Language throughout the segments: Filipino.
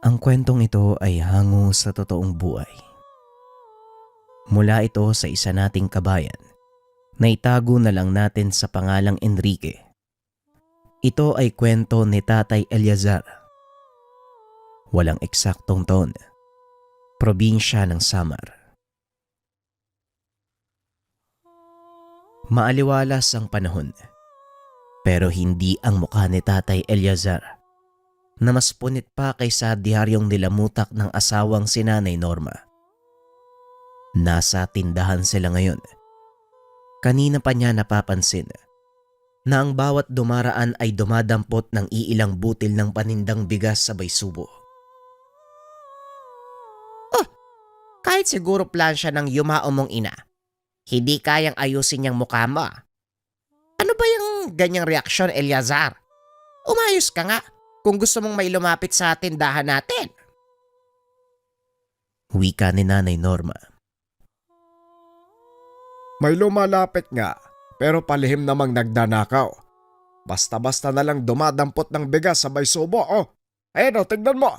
Ang kwentong ito ay hango sa totoong buhay. Mula ito sa isa nating kabayan na itago na lang natin sa pangalang Enrique. Ito ay kwento ni Tatay Eleazar. Walang eksaktong taon. Probinsya ng Samar. Maaliwalas ang panahon, pero hindi ang mukha ni Tatay Eleazar na mas punit pa kaysa diaryong nilamutak ng asawang si Nanay Norma. Nasa tindahan sila ngayon. Kanina pa niya napapansin na ang bawat dumaraan ay dumadampot ng iilang butil ng panindang bigas sabay subo. Kahit siguro plan siya ng yumao mong ina, hindi kayang ayusin niyang mukha mo. Ano ba yung ganyang reaksyon, Eleazar? Umayos ka nga kung gusto mong may lumapit sa tindahan natin. Wika ni Nanay Norma. May lumalapit nga, pero palihim namang nagdanakaw. Basta-basta na lang dumadampot ng bigas sabay subo, oh. Ayun, tignan mo.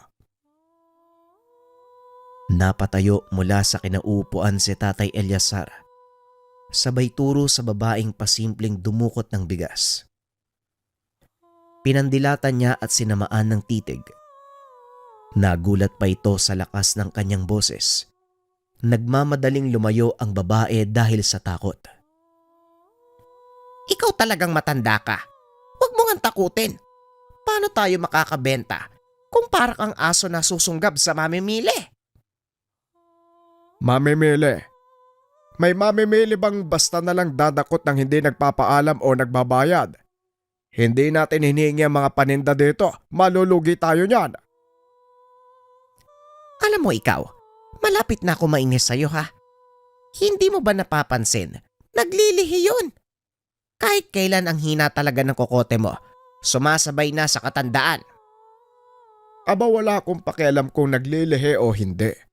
Napatayo mula sa kinauupuan si Tatay Eleazar. Sabay turo sa babaeng pasimpleng dumukot ng bigas. Pinandilatan niya at sinamaan ng titig. Nagulat pa ito sa lakas ng kanyang boses. Nagmamadaling lumayo ang babae dahil sa takot. Ikaw talagang matanda ka. Huwag mo ngang takutin. Paano tayo makakabenta kung para kang aso na susunggab sa mamimili? Mamimili. May mamimili bang basta na lang dadakot ng hindi nagpapaalam o nagbabayad? Hindi natin hinihingi ang mga paninda dito. Malulugi tayo niyan. Alam mo ikaw, malapit na ako mainis sa'yo ha. Hindi mo ba napapansin? Naglilihi yun. Kahit kailan ang hina talaga ng kokote mo, sumasabay na sa katandaan. Aba wala akong pakialam kung naglilihi o hindi.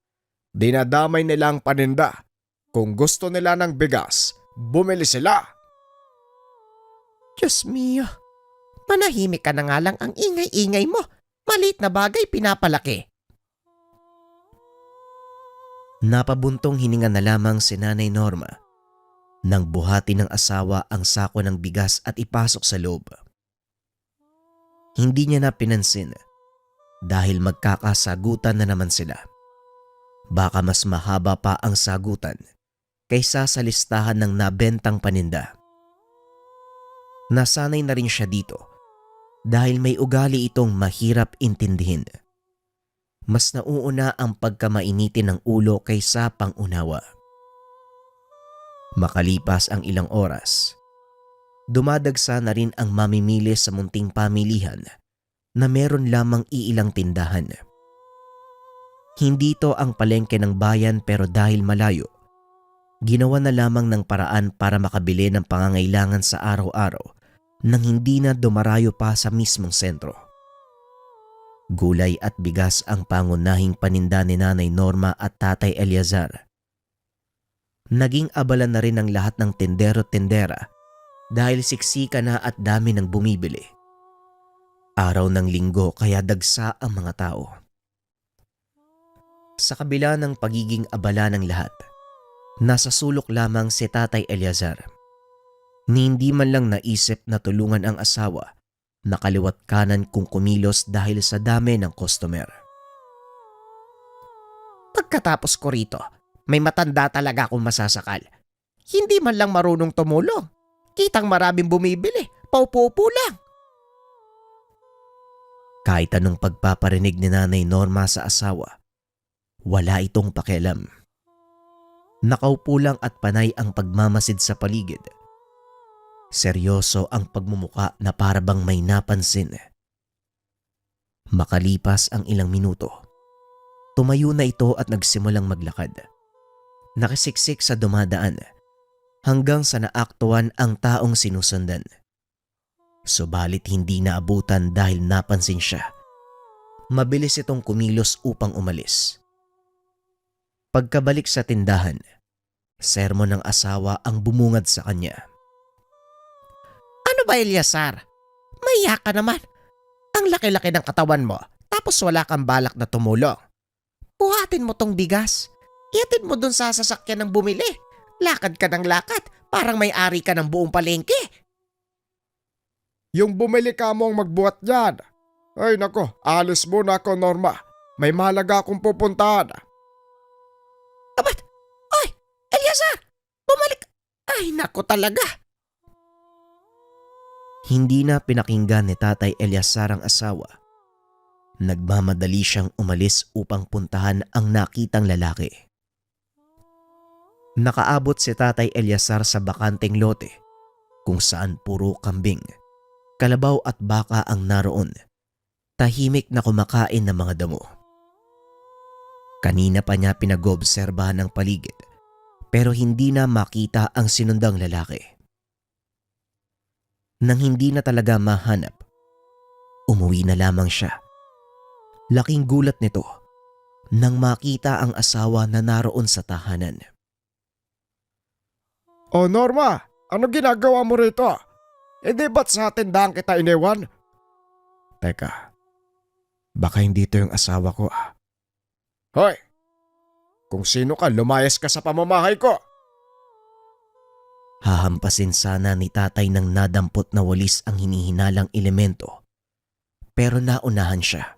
Dinadamay nila ang paninda. Kung gusto nila ng bigas, bumili sila. Diyos mio, manahimik ka na nga lang, ang ingay-ingay mo. Maliit na bagay pinapalaki. Napabuntong hininga na lamang si Nanay Norma nang buhati ng asawa ang sako ng bigas at ipasok sa loob. Hindi niya na pinansin dahil magkakasagutan na naman sila. Baka mas mahaba pa ang sagutan kaysa sa listahan ng nabentang paninda. Nasanay na rin siya dito dahil may ugali itong mahirap intindihin. Mas nauuna ang pagkamainitin ng ulo kaysa pangunawa. Makalipas ang ilang oras, dumadagsa na rin ang mamimili sa munting pamilihan na meron lamang iilang tindahan. Hindi ito ang palengke ng bayan pero dahil malayo, ginawa na lamang ng paraan para makabili ng pangangailangan sa araw-araw nang hindi na dumarayo pa sa mismong sentro. Gulay at bigas ang pangunahing paninda ni Nanay Norma at Tatay Eleazar. Naging abala na rin ang lahat ng tendero-tendera dahil siksika na at dami ng bumibili. Araw ng linggo kaya dagsa ang mga tao. Sa kabila ng pagiging abala ng lahat, nasa sulok lamang si Tatay Eleazar. Ni hindi man lang naisip na tulungan ang asawa na kaliwat kanan kung kumilos dahil sa dami ng customer. Pagkatapos ko rito, may matanda talaga akong masasakal. Hindi man lang marunong tumulong. Kitang maraming bumibili, paupo-upo lang. Kahit anong pagpaparinig ni Nanay Norma sa asawa, wala itong pakialam. Nakaupo lang at panay ang pagmamasid sa paligid. Seryoso ang pagmumuka na parabang may napansin. Makalipas ang ilang minuto, tumayo na ito at nagsimulang maglakad. Nakisiksik sa dumadaan hanggang sa naaktuhan ang taong sinusundan. Subalit hindi naabutan dahil napansin siya. Mabilis itong kumilos upang umalis. Pagkabalik sa tindahan, sermon ng asawa ang bumungad sa kanya. Ano ba, Eleazar? Maiya ka naman. Ang laki-laki ng katawan mo, tapos tapos wala kang balak na tumulong. Buhatin mo tong bigas. Iatid mo dun sa sasakyan ng bumili. Lakad ka ng lakad, parang may-ari ka ng buong palengke. Yung bumili ka mong magbuhat yan. Ay nako, alis muna ako Norma. May mahalaga akong pupuntahan. Abat! Oy! Eliazar! Bumalik! Ay nako talaga! Hindi na pinakinggan ni Tatay Eliazar ang asawa. Nagmamadali siyang umalis upang puntahan ang nakitang lalaki. Nakaabot si Tatay Eliazar sa bakanteng lote kung saan puro kambing, kalabaw at baka ang naroon. Tahimik na kumakain ng mga damo. Kanina pa niya pinag-obserbahan ang paligid pero hindi na makita ang sinundang lalaki. Nang hindi na talaga mahanap, umuwi na lamang siya. Laking gulat nito nang makita ang asawa na naroon sa tahanan. Oh Norma, ano ginagawa mo rito? Hindi ba't sa tindahan kita iniwan? Teka, baka hindi ito yung asawa ko ah. Hoy, kung sino ka, lumayas ka sa pamamahay ko. Hahampasin sana ni tatay ng nadampot na walis ang hinihinalang elemento. Pero naunahan siya.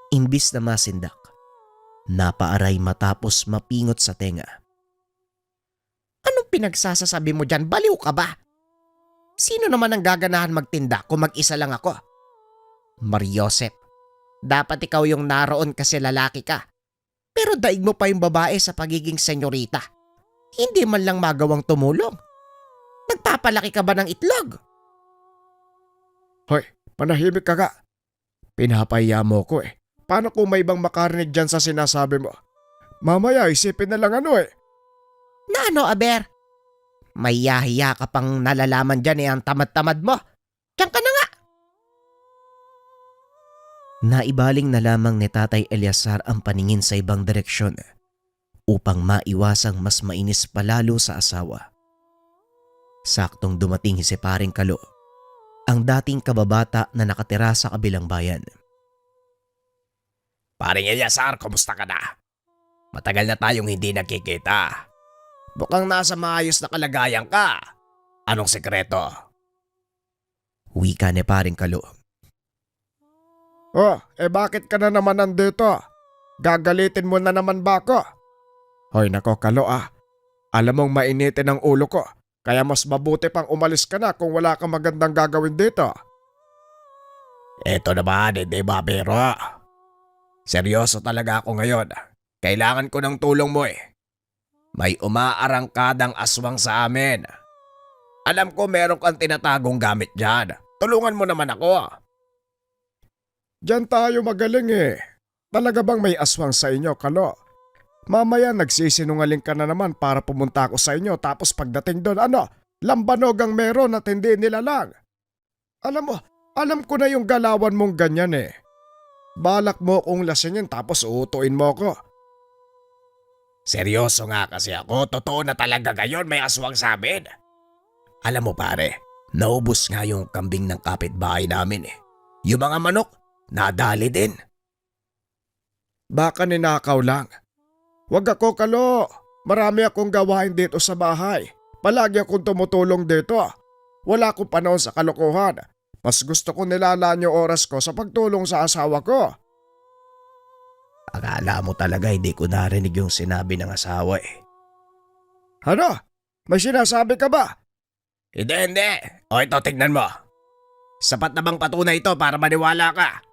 Imbis na masindak, napaaray matapos mapingot sa tenga. Anong pinagsasasabi mo dyan? Baliw ka ba? Sino naman ang gaganahan magtinda kung mag-isa lang ako? Mariosep, dapat ikaw yung naroon kasi lalaki ka. Pero daig mo pa yung babae sa pagiging senyorita. Hindi man lang magawang tumulong. Nagpapalaki ka ba ng itlog? Hoy, manahimik ka ka. Pinapahiya mo ko eh. Paano kung may ibang makarinig dyan sa sinasabi mo? Mamaya isipin na lang ano eh. Na ano, Aber? May yahiya ka pang nalalaman dyan ang tamad-tamad mo. Diyan ka na nga. Naibaling na lamang ni Tatay Eliazar ang paningin sa ibang direksyon upang maiwasang mas mainis palalo sa asawa. Saktong dumating si Paring Kalo, ang dating kababata na nakatira sa kabilang bayan. Paring Eliazar, kumusta ka na? Matagal na tayong hindi nakikita. Mukhang nasa maayos na kalagayan ka. Anong sekreto? Wika ni Paring Kalo. Oh, bakit ka na naman nandito? Gagalitin mo na naman ba ako? Hoy nako Kalo ah. Alam mong mainitin ang ulo ko. Kaya mas mabuti pang umalis ka na kung wala kang magandang gagawin dito. Eto naman, hindi ba biro? Seryoso talaga ako ngayon. Kailangan ko ng tulong mo eh. May umaarangkadang aswang sa amin. Alam ko meron kang tinatagong gamit dyan. Tulungan mo naman ako. Diyan tayo magaling eh. Talaga bang may aswang sa inyo, Kalo? Mamaya nagsisinungaling ka na naman para pumunta ako sa inyo tapos pagdating doon lambanog ang meron at hindi nilalang. Alam mo, alam ko na yung galawan mong ganyan eh. Balak mo kong lasingin tapos uutuin mo ko. Seryoso nga kasi ako, totoo na talaga gayon may aswang sa amin. Alam mo pare, naubos nga yung kambing ng kapitbahay namin eh. Yung mga manok, nadali din. Baka ninakaw lang. Wag ako Kalo, marami akong gawain dito sa bahay. Palagi akong tumutulong dito. Wala akong panahon sa kalokohan. Mas gusto ko nilalaan yung oras ko sa pagtulong sa asawa ko. Akala mo talaga hindi ko narinig yung sinabi ng asawa eh. Ano? May sinasabi ka ba? Hindi. O ito, tignan mo. Sapat na bang patunay ito para maniwala ka?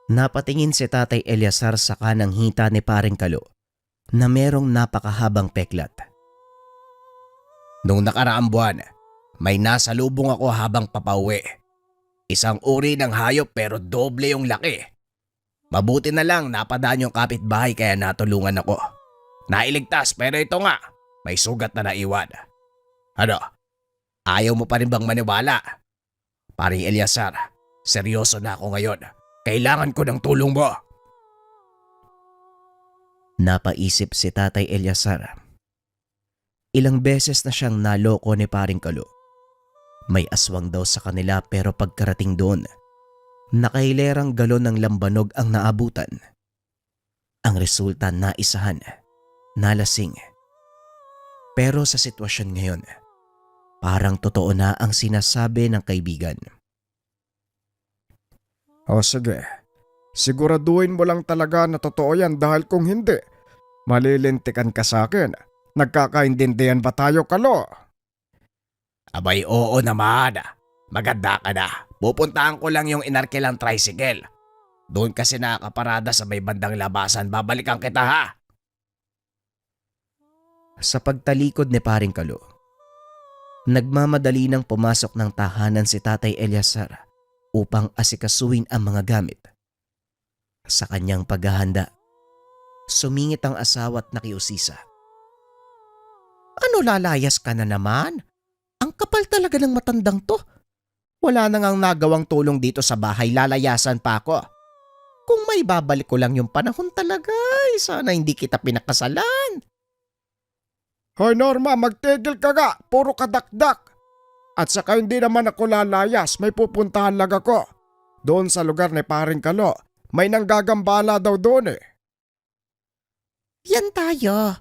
Napatingin si Tatay Eliazar sa kanang hita ni Paring Kalo na merong napakahabang peklat. Nung nakaraang buwan, may nasalubong ako habang papauwi. Isang uri ng hayop pero doble yung laki. Mabuti na lang napadaan yung kapitbahay kaya natulungan ako. Nailigtas pero ito nga, may sugat na naiwan. Ano? Ayaw mo pa rin bang maniwala? Paring Eliazar, seryoso na ako ngayon. Kailangan ko ng tulong mo. Napaisip si Tatay Eliazar. Ilang beses na siyang naloko ni Paring Kalo. May aswang daw sa kanila pero pagkarating doon, Nakahilerang galon ng lambanog ang naabutan. Ang resulta na isahan, nalasing. Pero sa sitwasyon ngayon, parang totoo na ang sinasabi ng kaibigan. O sige, siguraduhin mo lang talaga na totoo yan dahil kung hindi, malilintikan ka sa akin. Nagkakaintindihan ba tayo, Kalo? Abay, oo naman. Maganda ka na. Pupuntahan ko lang yung inarkilang tricycle. Doon kasi nakakaparada sa may bandang labasan. Babalikan kita ha. Sa pagtalikod ni Paring Kalo, nagmamadali nang pumasok ng tahanan si Tatay Eliazar upang asikasuhin ang mga gamit. Sa kanyang paghahanda, sumingit ang asawa at nakiusisa. Ano lalayas ka na naman? Ang kapal talaga ng matandang to. Wala na ngang nagawang tulong dito sa bahay, lalayasan pa ako. Kung may babalik ko lang yung panahon talaga, sana hindi kita pinakasalan. Hoy Norma, magtigil ka nga. Puro kadakdak. At saka hindi naman ako lalayas. May pupuntahan lang ako. Doon sa lugar ni Paring Kalo. May nanggagambala daw doon eh. Yan tayo.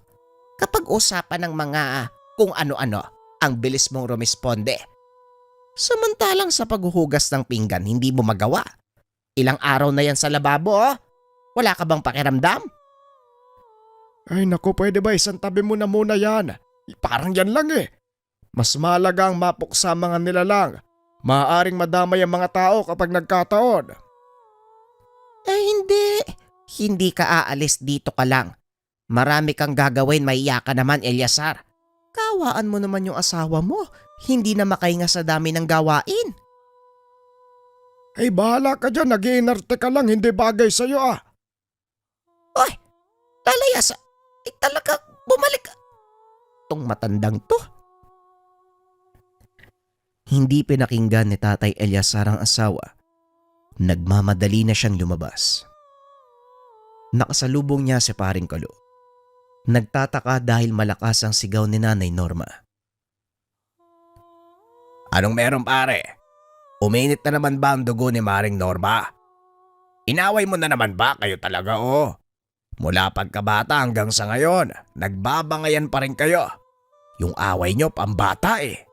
Kapag usapan ng mga kung ano-ano, ang bilis mong rumisponde. Samantalang sa paghuhugas ng pinggan, hindi mo magawa. Ilang araw na yan sa lababo, oh. Wala ka bang pakiramdam? Ay naku, pwede ba isang tabi mo na muna yan? Parang yan lang eh. Mas mahalaga ang mapuksa mga nilalang. Maaaring madamay ang mga tao kapag nagkataon. Eh hindi. Hindi ka aalis, dito ka lang. Marami kang gagawin, maiya ka naman, Eliazar. Kawaan mo naman yung asawa mo. Hindi na makahinga sa dami ng gawain. Ay bahala ka dyan, nag-iinarte ka lang, hindi bagay sa'yo ah. Oy, lalayas. Talaga, bumalik. Tong matandang to. Hindi pinakinggan ni Tatay Eliazar ang asawa. Nagmamadali na siyang lumabas. Nakasalubong niya si Paring Kalo. Nagtataka dahil malakas ang sigaw ni Nanay Norma. Anong meron pare? Uminit na naman ba ang dugo ni Maring Norma? Inaway mo na naman ba kayo talaga oh? Mula pagkabata hanggang sa ngayon, nagbabangayan pa rin kayo. Yung away nyo pambata eh.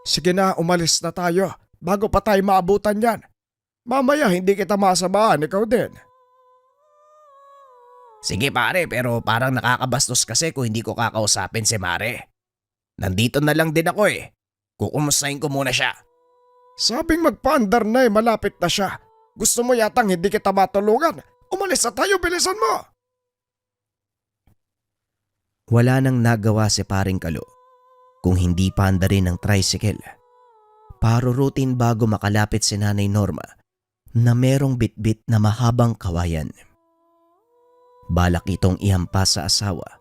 Sige na, umalis na tayo. Bago pa tayo maabutan yan. Mamaya hindi kita masamahan, ikaw din. Sige pare, pero parang nakakabastos kasi kung hindi ko kakausapin si Mare. Nandito na lang din ako eh. Kukumustahin ko muna siya. Sabing magpaandar na eh, malapit na siya. Gusto mo yatang hindi kita matulungan? Umalis na tayo, bilisan mo! Wala nang nagawa si Paring Kalo kung hindi paandarin ng tricycle. Parurutin bago makalapit si Nanay Norma na merong bitbit na mahabang kawayan. Balak itong ihampas sa asawa.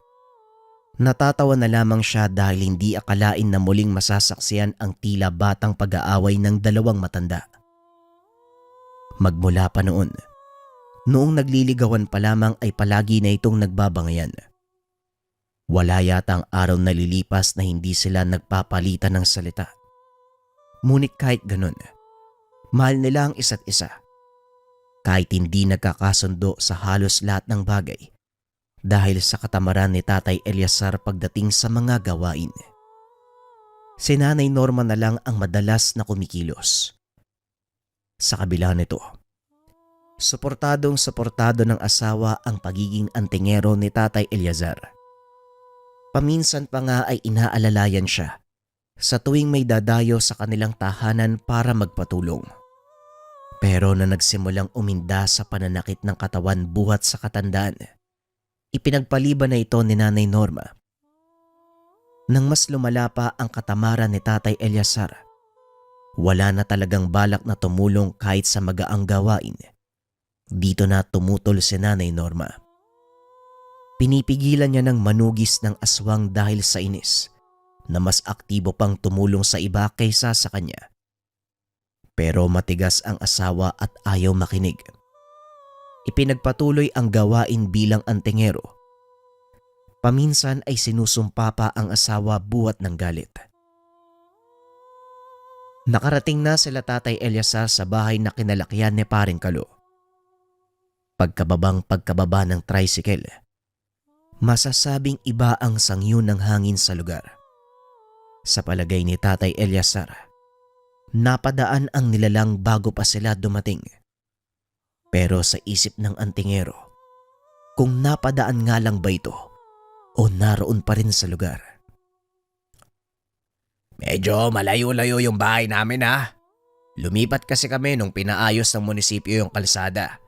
Natatawa na lamang siya dahil hindi akalain na muling masasaksiyan ang tila batang pag-aaway ng dalawang matanda. Magmula pa noon, noong nagliligawan pa lamang ay palagi na itong nagbabangayan. Wala yata ang araw na lilipas na hindi sila nagpapalitan ng salita. Ngunit kahit ganun, mahal nila ang isa't isa. Kahit hindi nagkakasundo sa halos lahat ng bagay dahil sa katamaran ni Tatay Eliazar pagdating sa mga gawain. Si Nanay Norma na lang ang madalas na kumikilos. Sa kabila nito, suportado ng asawa ang pagiging antingero ni Tatay Eliazar. Paminsan pa nga ay inaalalayan siya sa tuwing may dadayo sa kanilang tahanan para magpatulong. Pero na nagsimulang uminda sa pananakit ng katawan buhat sa katandaan, ipinagpaliban na ito ni Nanay Norma. Nang mas lumala pa ang katamaran ni Tatay Eliazar, wala na talagang balak na tumulong kahit sa magaang gawain. Dito na tumutol si Nanay Norma. Pinipigilan niya ng manugis ng aswang dahil sa inis na mas aktibo pang tumulong sa iba kaysa sa kanya. Pero matigas ang asawa at ayaw makinig. Ipinagpatuloy ang gawain bilang antingero. Paminsan ay sinusumpa pa ang asawa buhat ng galit. Nakarating na sila Tatay Eliazar sa bahay na kinalakyan ni Paring Kalo. Pagkababa ng tricycle, masasabing iba ang sangyo ng hangin sa lugar. Sa palagay ni Tatay Eliazar, napadaan ang nilalang bago pa sila dumating. Pero sa isip ng antingero, kung napadaan nga lang ba ito o naroon pa rin sa lugar. Medyo malayo-layo yung bahay namin ha. Lumipat kasi kami nung pinaayos ng munisipyo yung kalsada.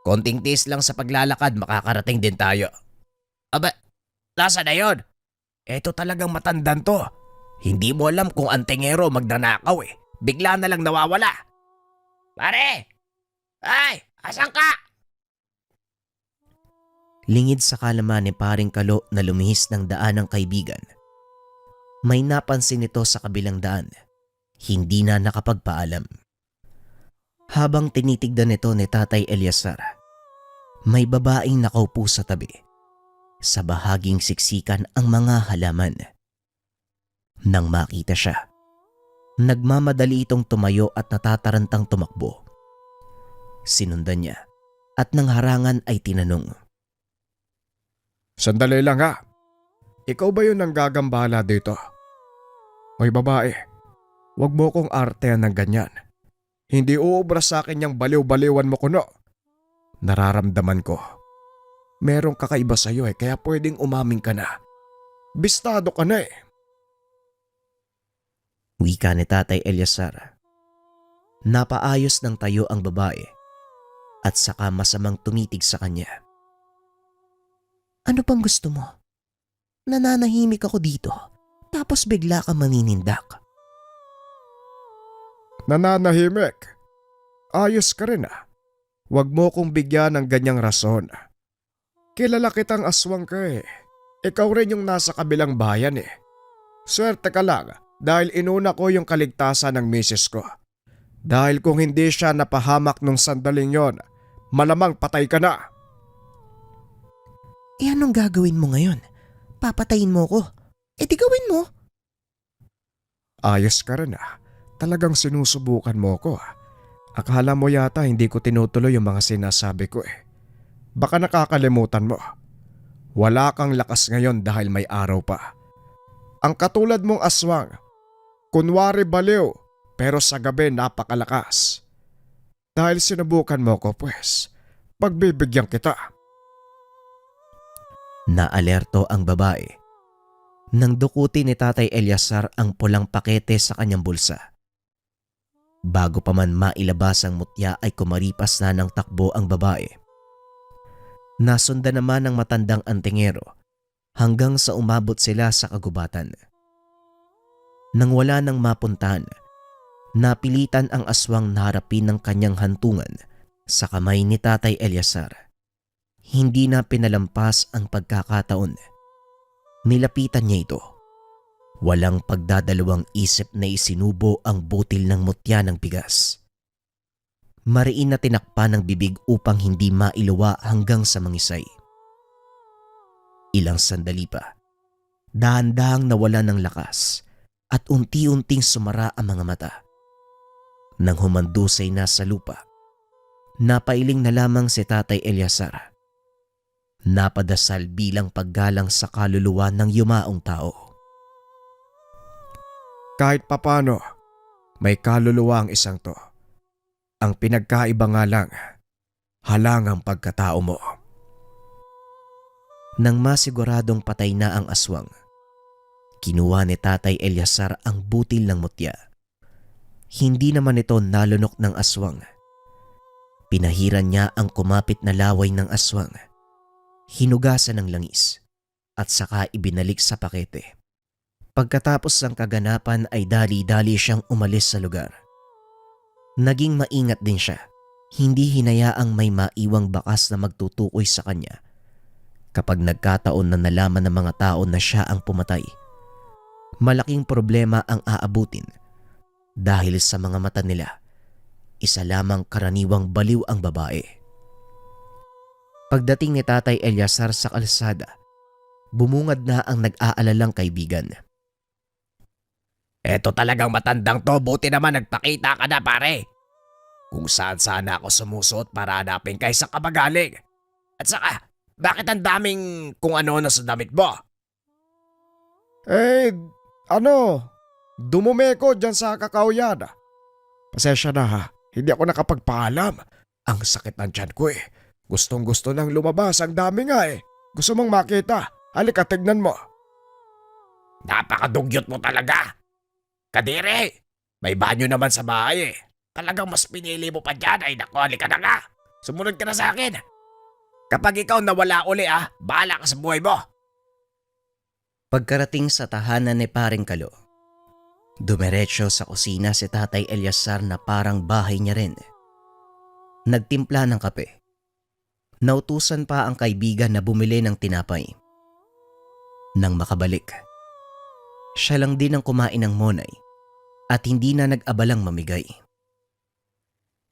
Konting tiis lang sa paglalakad makakarating din tayo. Aba, nasa na yun? Eto talagang matandan to. Hindi mo alam kung antingero magdanakaw eh. Bigla na lang nawawala. Pare! Ay! Asan ka? Lingid sa kalaman ni Paring Kalo na lumihis ng daan ng kaibigan. May napansin ito sa kabilang daan. Hindi na nakapagpaalam. Habang tinitignan ito ni Tatay Eliazar, may babaeng nakaupo sa tabi. Sa bahaging siksikan ang mga halaman. Nang makita siya, nagmamadali itong tumayo at natatarantang tumakbo. Sinundan niya at nang harangan ay tinanong. Sandali lang ha. Ikaw ba yun ang gagambala dito? Hoy babae, wag mo kong artehan ng ganyan. Hindi uubra sa akin yung baliw-baliwan mo kuno. Nararamdaman ko. Merong kakaiba sa'yo kaya pwedeng umaming ka na. Bistado ka na Wika ni Tatay Eliazar. Napaayos ng tayo ang babae at saka masamang tumitig sa kanya. Ano pang gusto mo? Nananahimik ako dito tapos bigla ka maninindak. Nananahimik. Ayos ka rin Wag mo kong bigyan ng ganyang rason. Kilala kitang aswang ka Ikaw rin yung nasa kabilang bayan Swerte ka lang dahil inuna ko yung kaligtasan ng misis ko. Dahil kung hindi siya napahamak nung sandaling yon, malamang patay ka na. Anong gagawin mo ngayon? Papatayin mo ko. Di gawin mo. Ayos ka rin Talagang sinusubukan mo ko Akala mo yata hindi ko tinutuloy yung mga sinasabi ko Baka nakakalimutan mo. Wala kang lakas ngayon dahil may araw pa. Ang katulad mong aswang, kunwari baliw pero sa gabi napakalakas. Dahil sinubukan mo ko pagbibigyan kita. Naalerto ang babae nang dukutin ni Tatay Eliazar ang pulang pakete sa kanyang bulsa. Bago pa man mailabas ang mutya ay kumaripas na ng takbo ang babae. Nasundan naman ng matandang antingero hanggang sa umabot sila sa kagubatan. Nang wala nang mapuntahan, napilitan ang aswang na harapin ng kanyang hantungan sa kamay ni Tatay Eliazar. Hindi na pinalampas ang pagkakataon. Nilapitan niya ito. Walang pagdadalawang isip na isinubo ang butil ng mutya ng bigas. Mariin na tinakpan ng bibig upang hindi mailuwa hanggang sa mangisay. Ilang sandali pa, dahan-dahang nawala ng lakas at unti-unting sumara ang mga mata. Nang humandusay na sa lupa, napailing na lamang si Tatay Eliazar. Napadasal bilang paggalang sa kaluluwa ng yumaong tao. Kahit papano, may kaluluwa ang isang to. Ang pinagkaiba nga lang, halangang pagkatao mo. Nang masiguradong patay na ang aswang, kinuha ni Tatay Eliazar ang butil ng mutya. Hindi naman ito nalunok ng aswang. Pinahiran niya ang kumapit na laway ng aswang. Hinugasan ng langis at saka ibinalik sa pakete. Pagkatapos ng kaganapan ay dali-dali siyang umalis sa lugar. Naging maingat din siya. Hindi hinayaang may maiwang bakas na magtutukoy sa kanya. Kapag nagkataon na nalaman ng mga tao na siya ang pumatay, malaking problema ang aabutin dahil sa mga mata nila, isa lamang karaniwang baliw ang babae. Pagdating ni Tatay Eliazar sa kalsada, bumungad na ang nag-aalalang kaibigan. Eto talagang matandang to, buti naman nagpakita ka na pare. Kung saan sana ako sumusuot para hanapin kaysa kabagaling. At saka, bakit ang daming kung ano na sa damit mo? Eh, ano? Dumumi ko dyan sa kakauyan. Pasensya na ha, hindi ako nakapagpaalam. Ang sakit ng tiyan ko eh. Gustong gusto nang lumabas, ang dami nga eh. Gusto mong makita? Halika, tignan mo. Napakadugyot mo talaga. Kadiri, may banyo naman sa bahay eh. Talagang mas pinili mo pa dyan. Ay naku, halika na nga. Sumunod ka na sa akin. Kapag ikaw nawala uli bahala ka sa buhay mo. Pagkarating sa tahanan ni Paring Kalo, dumiretso sa kusina si Tatay Eliazar na parang bahay niya rin. Nagtimpla ng kape. Nautusan pa ang kaibigan na bumili ng tinapay. Nang makabalik, siya lang din ang kumain ng monay at hindi na nag-abalang mamigay.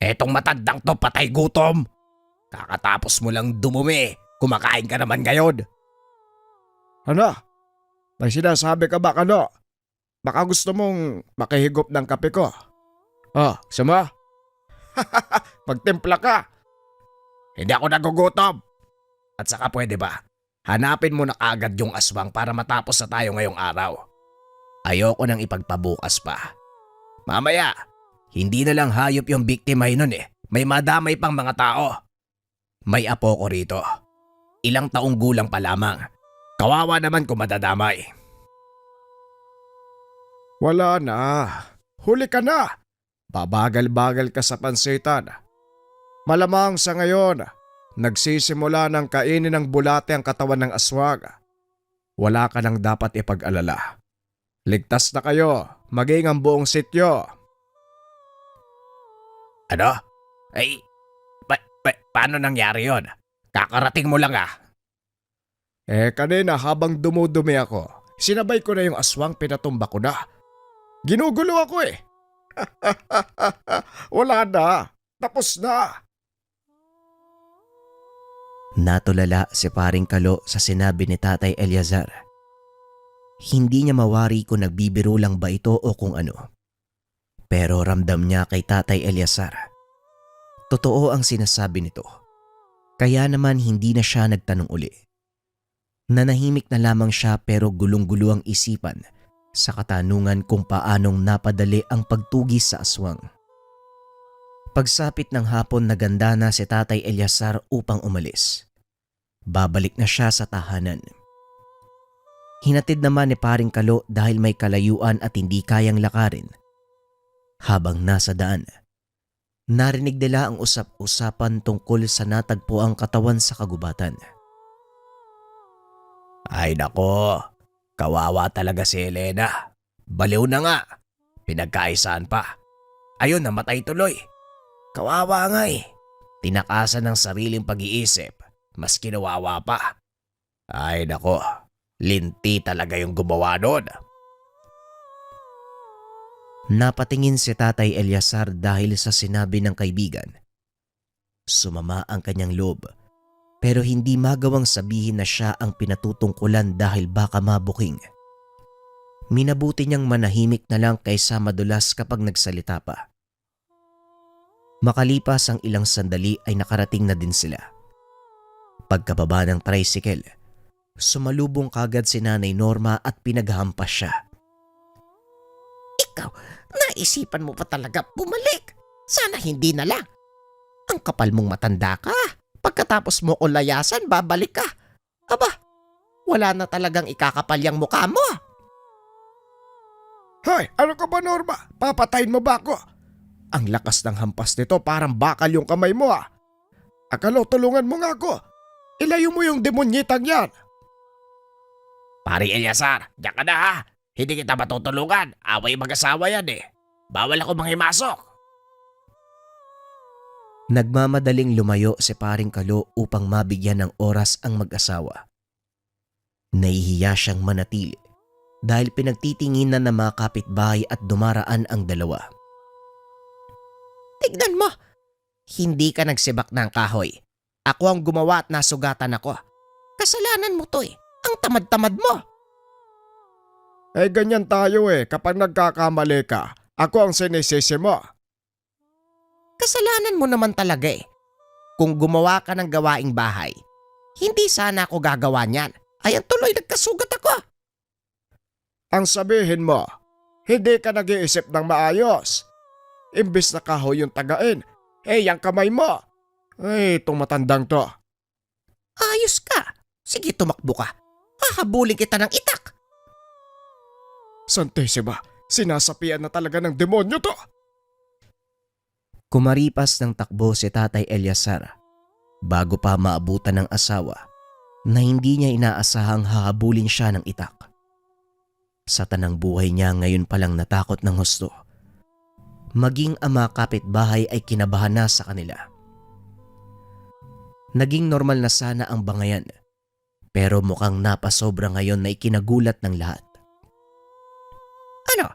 Etong matandang to patay gutom. Kakatapos mo lang dumumi. Kumakain ka naman ngayon. Ano? May sinasabi ka ba, Kano? Baka gusto mong makihigop ng kape ko. Oh, sama? Magtimpla ka. Hindi ako nagugutom. At saka pwede ba, hanapin mo na agad yung aswang para matapos na tayo ngayong araw. Ayoko nang ipagpabukas pa. Mamaya, hindi na lang hayop yung biktima nun eh. May madamay pang mga tao. May apo ko rito. Ilang taong gulang pa lamang. Kawawa naman kung madadamay. Wala na. Huli ka na. Babagal-bagal ka sa pansitan. Malamang sa ngayon, nagsisimula ng kainin ng bulate ang katawan ng aswang. Wala ka nang dapat ipag-alala. Ligtas na kayo, maging ang buong sityo. Ano? Ay, paano nangyari yon? Kakarating mo lang Kanina habang dumudumi ako, sinabay ko na yung aswang, pinatumba ko na. Ginugulo ako eh. Wala na. Tapos na. Natulala si Paring Kalo sa sinabi ni Tatay Eliazar. Hindi niya mawari kung nagbibiro lang ba ito o kung ano. Pero ramdam niya kay Tatay Eliazar. Totoo ang sinasabi nito. Kaya naman hindi na siya nagtanong uli. Nanahimik na lamang siya pero gulong-gulo ang isipan sa katanungan kung paanong napadali ang pagtugis sa aswang. Pagsapit ng hapon naganda na si Tatay Eliazar upang umalis. Babalik na siya sa tahanan. Hinatid naman ni Paring Kalo dahil may kalayuan at hindi kayang lakarin. Habang nasa daan, narinig nila ang usap-usapan tungkol sa natagpo ang katawan sa kagubatan. Ay nako, kawawa talaga si Elena. Baliw na nga. Pinagkaisaan pa. Ayun, namatay tuloy. Kawawa nga eh. Tinakasan ng sariling pag-iisip. Mas kinawawa pa. Ay nako, linti talaga yung gumawa nun. Napatingin si Tatay Eliazar dahil sa sinabi ng kaibigan. Sumama ang kanyang loob. Pero hindi magawang sabihin na siya ang pinatutungkulan dahil baka mabuking. Minabuti niyang manahimik na lang kaysa madulas kapag nagsalita pa. Makalipas ang ilang sandali ay nakarating na din sila. Pagkababa ng tricycle, sumalubong kagad si Nanay Norma at pinaghampas siya. Ikaw, naisipan mo pa talaga bumalik. Sana hindi na lang. Ang kapal mong matanda ka. Pagkatapos mo ko layasan, babalik ka. Aba, wala na talagang ikakapal yung mukha mo. Hoy, ano ka ba, Norma? Papatayin mo ba ako? Ang lakas ng hampas nito, parang bakal yung kamay mo Akalo, tulungan mo nga ako. Ilayo mo yung demonyitang yan. Pari Eliazar, diyan ka na Hindi kita matutulungan. Away mag-asawa yan Bawal ako manghimasok. Nagmamadaling lumayo si Paring Kalo upang mabigyan ng oras ang mag-asawa. Nahihiya siyang manatili dahil pinagtitinginan ng mga kapitbahay at dumaraan ang dalawa. Tignan mo. Hindi ka nagsibak ng kahoy. Ako ang gumawa at nasugatan ako. Kasalanan mo to Ang tamad-tamad mo. Eh ganyan tayo kapag nagkakamali ka, ako ang sinisisi mo. Kasalanan mo naman talaga eh. Kung gumawa ka ng gawaing bahay, hindi sana ako gagawa niyan. Ayan tuloy nagkasugat ako. Ang sabihin mo, hindi ka nag-iisip ng maayos. Imbis na kahoy yung tagain, yung kamay mo. Itong matandang to. Ayos ka. Sige tumakbo ka. Hahabulin kita ng itak. Santissima, sinasapian na talaga ng demonyo to. Kumaripas ng takbo si Tatay Eliazar bago pa maabutan ng asawa na hindi niya inaasahang hahabulin siya ng itak. Sa tanang buhay niya ngayon palang natakot ng husto. Maging ang mga kapitbahay ay kinabahan na sa kanila. Naging normal na sana ang bangayan, pero mukhang napasobra ngayon na ikinagulat ng lahat. Ano?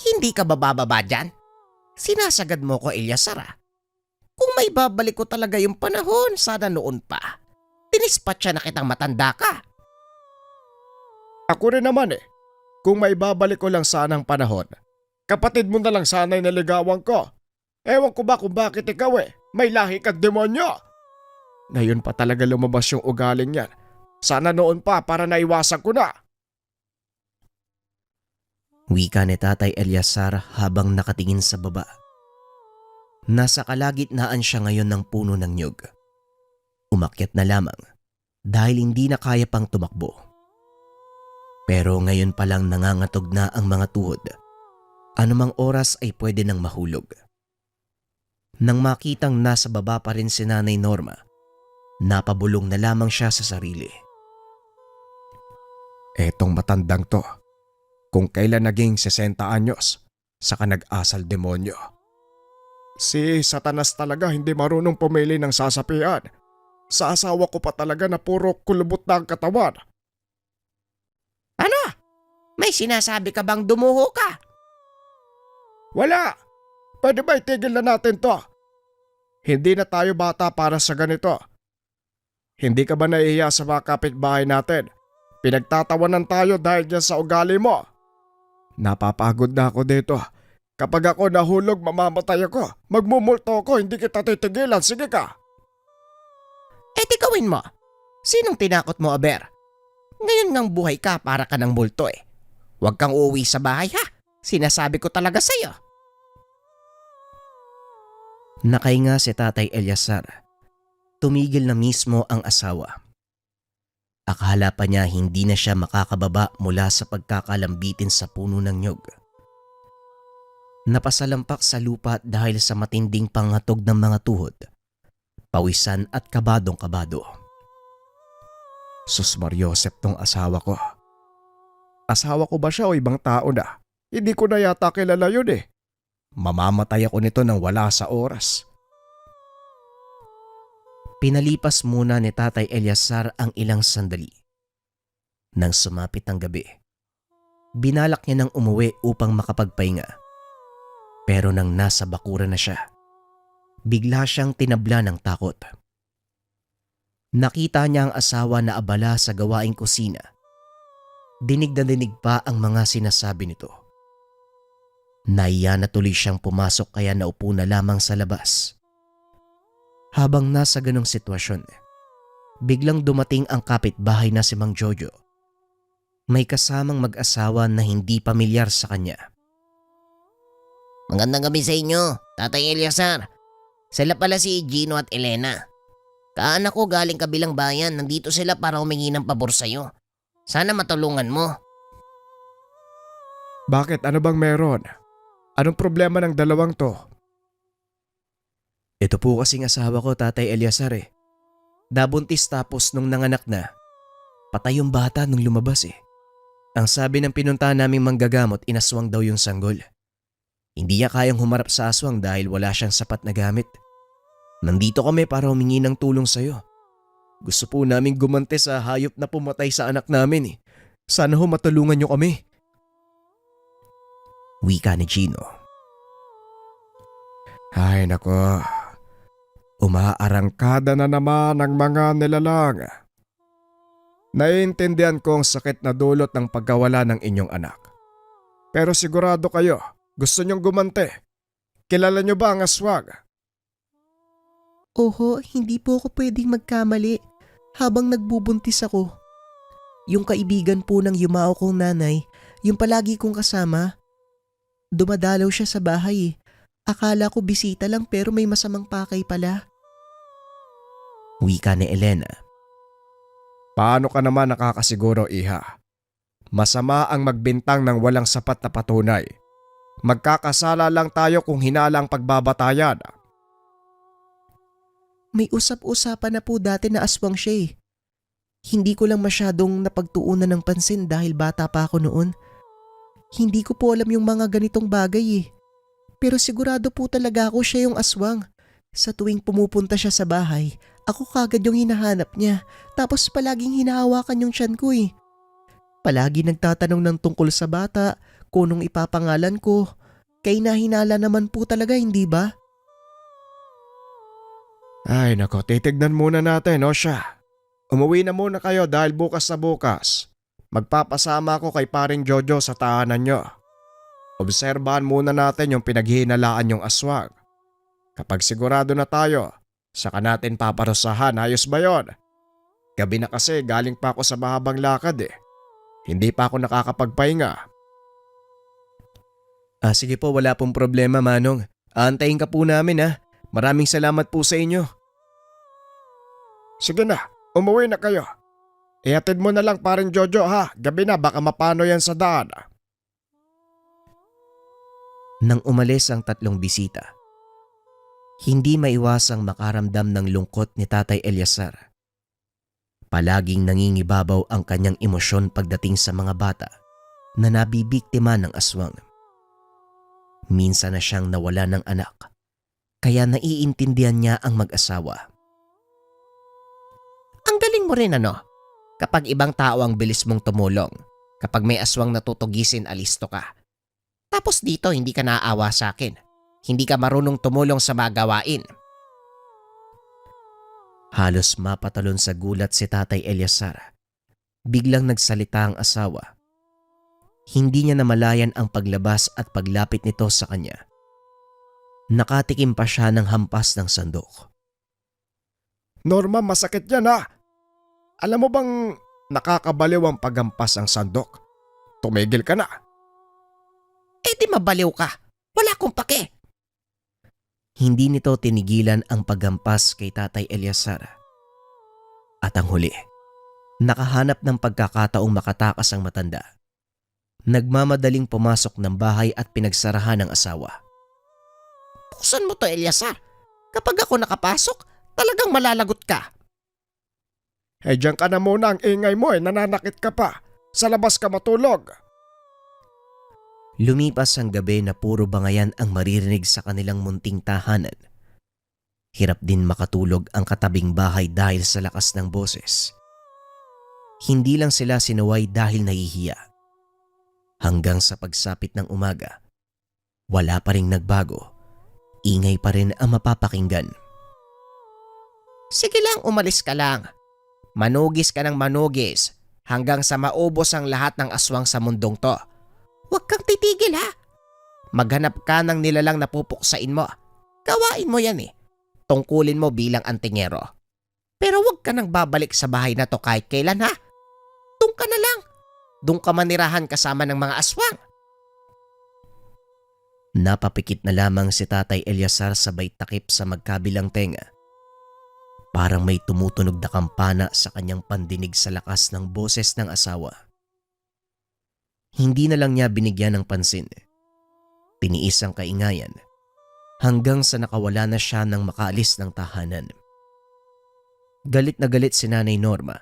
Hindi ka ba bababa dyan? Sinasagad mo ko, Eliazar. Kung may babalik ko talaga yung panahon, sana noon pa. Tinispat siya na kitang matanda ka. Ako rin naman Kung may babalik ko lang sanang panahon, kapatid mo na lang sana'y naligawan ko. Ewan ko ba kung bakit ikaw may lahi kang demonyo. Ngayon pa talaga lumabas yung ugaling yan. Sana noon pa para naiwasan ko na. Wika ni Tatay Eliazar habang nakatingin sa baba. Nasa kalagitnaan siya ngayon ng puno ng niyog. Umakyat na lamang dahil hindi na kaya pang tumakbo. Pero ngayon pa lang nangangatog na ang mga tuhod. Anumang oras ay pwede nang mahulog. Nang makitang nasa baba pa rin si Nanay Norma, napabulong na lamang siya sa sarili. Etong matandang to, kung kailan naging 60 anyos, saka nag-asal demonyo. Si Satanas talaga hindi marunong pumili ng sasapian. Sa asawa ko pa talaga na puro kulubot na ang katawan. Ano? May sinasabi ka bang dumuho ka? Wala! Pwede ba itigil na natin to? Hindi na tayo bata para sa ganito. Hindi ka ba nahihiya sa mga kapitbahay natin? Pinagtatawanan tayo dahil dyan sa ugali mo. Napapagod na ako dito. Kapag ako nahulog, mamamatay ako. Magmumulto ako, hindi kita titigilan. Sige ka. Di gawin mo. Sinong tinakot mo, Aber? Ngayon ngang buhay ka para ka ng multo Huwag kang uuwi sa bahay ha. Sinasabi ko talaga sa'yo. Nakahinga si Tatay Eliazar. Tumigil na mismo ang asawa. Akala pa niya hindi na siya makakababa mula sa pagkakalambitin sa puno ng nyog. Napasalampak sa lupa dahil sa matinding pangatog ng mga tuhod, pawisan at kabadong-kabado. Sus Mariosep tong asawa ko. Asawa ko ba siya o ibang tao na? Hindi ko na yata kilala yun Mamamatay ako nito nang wala sa oras. Pinalipas muna ni Tatay Eliazar ang ilang sandali. Nang sumapit ang gabi, binalak niya nang umuwi upang makapagpahinga. Pero nang nasa bakuran na siya, bigla siyang tinabla ng takot. Nakita niya ang asawa na abala sa gawaing kusina. Dinig na dinig pa ang mga sinasabi nito. Naiya na tuloy siyang pumasok kaya naupo na lamang sa labas. Habang nasa ganong sitwasyon, biglang dumating ang kapitbahay na si Mang Jojo. May kasamang mag-asawa na hindi pamilyar sa kanya. Magandang gabi sa inyo, Tatay Eliazar. Sila pala si Gino at Elena. Kaanak ko galing kabilang bayan, nandito sila para humingi ng pabor sa'yo. Sana matulungan mo. Bakit? Ano bang meron? Anong problema ng dalawang to? Ito po kasing asawa ko, Tatay Eliazar Nabuntis tapos nung nanganak na, patay yung bata nung lumabas Ang sabi ng pinuntahan naming manggagamot, inaswang daw yung sanggol. Hindi niya kayang humarap sa aswang dahil wala siyang sapat na gamit. Nandito kami para humingi ng tulong sa'yo. Gusto po namin gumante sa hayop na pumatay sa anak namin Sana ho matulungan niyo kami. Wika ni Gino. Ay nako, umaarangkada na naman ang mga nilalang. Naiintindihan ko ang sakit na dulot ng pagkawala ng inyong anak. Pero sigurado kayo, gusto niyong gumante. Kilala niyo ba ang aswang? Oho, hindi po ako pwedeng magkamali habang nagbubuntis ako. Yung kaibigan po ng yumao kong nanay, yung palagi kong kasama, dumadalaw siya sa bahay. Akala ko bisita lang pero may masamang pakay pala. Wika ni Elena. Paano ka naman nakakasiguro, iha? Masama ang magbintang ng walang sapat na patunay. Magkakasala lang tayo kung hinala ang pagbabatayan. May usap-usapan na po dati na aswang siya eh. Hindi ko lang masyadong napagtuunan ng pansin dahil bata pa ako noon. Hindi ko po alam yung mga ganitong bagay eh. Pero sigurado po talaga ako siya yung aswang. Sa tuwing pumupunta siya sa bahay, ako kagad yung hinahanap niya. Tapos palaging hinahawakan yung tiyan ko eh. Palagi nagtatanong ng tungkol sa bata, kung nung ipapangalan ko. Kay nahinala naman po talaga, hindi ba? Ay nako, titignan muna natin, o siya. Umuwi na muna kayo dahil bukas na bukas. Magpapasama ako kay paring Jojo sa tahanan nyo. Obserbahan muna natin yung pinaghihinalaan yung aswang. Kapag sigurado na tayo, saka natin paparusahan, ayos ba yon? Gabi na kasi galing pa ako sa mahabang lakad eh. Hindi pa ako nakakapagpahinga. Sige po, wala pong problema, Manong. Aantayin ka po namin ha. Maraming salamat po sa inyo. Sige na, umuwi na kayo. Ihatid mo na lang paring Jojo ha, gabi na baka mapano yan sa daan. Nang umalis ang tatlong bisita, hindi maiwasang makaramdam ng lungkot ni Tatay Eliazar. Palaging nangingibabaw ang kanyang emosyon pagdating sa mga bata na nabibiktima ng aswang. Minsan na siyang nawala ng anak, kaya naiintindihan niya ang mag-asawa. Ang galing mo rin ano? Kapag ibang tao ang bilis mong tumulong. Kapag may aswang natutugisin, alisto ka. Tapos dito hindi ka naaawa sa akin. Hindi ka marunong tumulong sa mga gawain. Halos mapatalon sa gulat si Tatay Eliazar. Biglang nagsalita ang asawa. Hindi niya namalayan ang paglabas at paglapit nito sa kanya. Nakatikim pa siya ng hampas ng sandok. Norma, masakit yan ha. Alam mo bang nakakabaliw ang paghampas ng sandok? Tumigil ka na. Eh di mabaliw ka. Wala akong pake. Hindi nito tinigilan ang paghampas kay Tatay Eliazar. At ang huli, nakahanap ng pagkakataong makatakas ang matanda. Nagmamadaling pumasok ng bahay at pinagsarahan ng asawa. Buksan mo to, Eliazar. Kapag ako nakapasok, talagang malalagot ka. Eh diyan ka na muna, ang ingay mo eh, nananakit ka pa. Sa labas ka matulog. Lumipas ang gabi na puro bangayan ang maririnig sa kanilang munting tahanan. Hirap din makatulog ang katabing bahay dahil sa lakas ng boses. Hindi lang sila sinuway dahil nahihiya. Hanggang sa pagsapit ng umaga, wala pa ring nagbago. Ingay pa rin ang mapapakinggan. Sige lang, umalis ka lang. Manugis ka ng manugis hanggang sa maubos ang lahat ng aswang sa mundong to. Huwag kang titigil ha. Maghanap ka ng nilalang na pupuksain mo. Gawain mo yan eh. Tungkulin mo bilang antingero. Pero huwag ka nang babalik sa bahay na to kahit kailan ha. Doon ka na lang. Doon ka manirahan kasama ng mga aswang. Napapikit na lamang si Tatay Eliazar sabay takip sa magkabilang tenga. Parang may tumutunog na kampana sa kanyang pandinig sa lakas ng boses ng asawa. Hindi na lang niya binigyan ng pansin. Tiniis ang kaingayan hanggang sa nakawala na siya nang makaalis ng tahanan. Galit na galit si Nanay Norma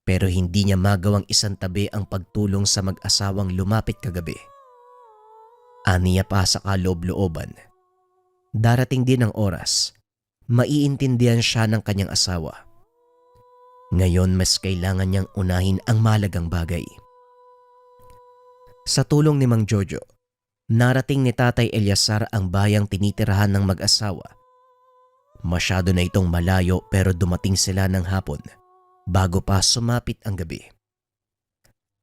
pero hindi niya magawang isantabi ang pagtulong sa mag-asawang lumapit kagabi. Aniya pa sa kaloob-looban. Darating din ang oras, maiintindihan siya ng kanyang asawa. Ngayon mas kailangan niyang unahin ang mahalagang bagay. Sa tulong ni Mang Jojo, narating ni Tatay Eliazar ang bayang tinitirahan ng mag-asawa. Masyado na itong malayo pero dumating sila ng hapon bago pa sumapit ang gabi.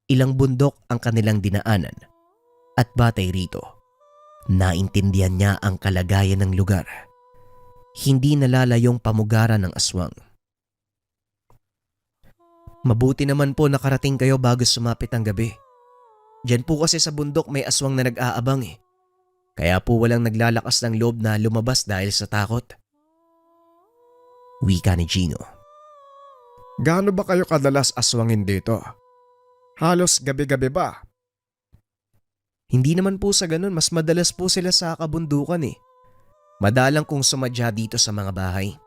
Ilang bundok ang kanilang dinaanan at batay rito, naintindihan niya ang kalagayan ng lugar. Hindi nalalayong pamugaran ng aswang. Mabuti naman po nakarating kayo bago sumapit ang gabi. Diyan po kasi sa bundok may aswang na nag-aabang eh. Kaya po walang naglalakas ng loob na lumabas dahil sa takot. Wika ni Gino. Gaano ba kayo kadalas aswangin dito? Halos gabi-gabi ba? Hindi naman po sa ganun, mas madalas po sila sa kabundukan eh. Madalang kung sumadya dito sa mga bahay.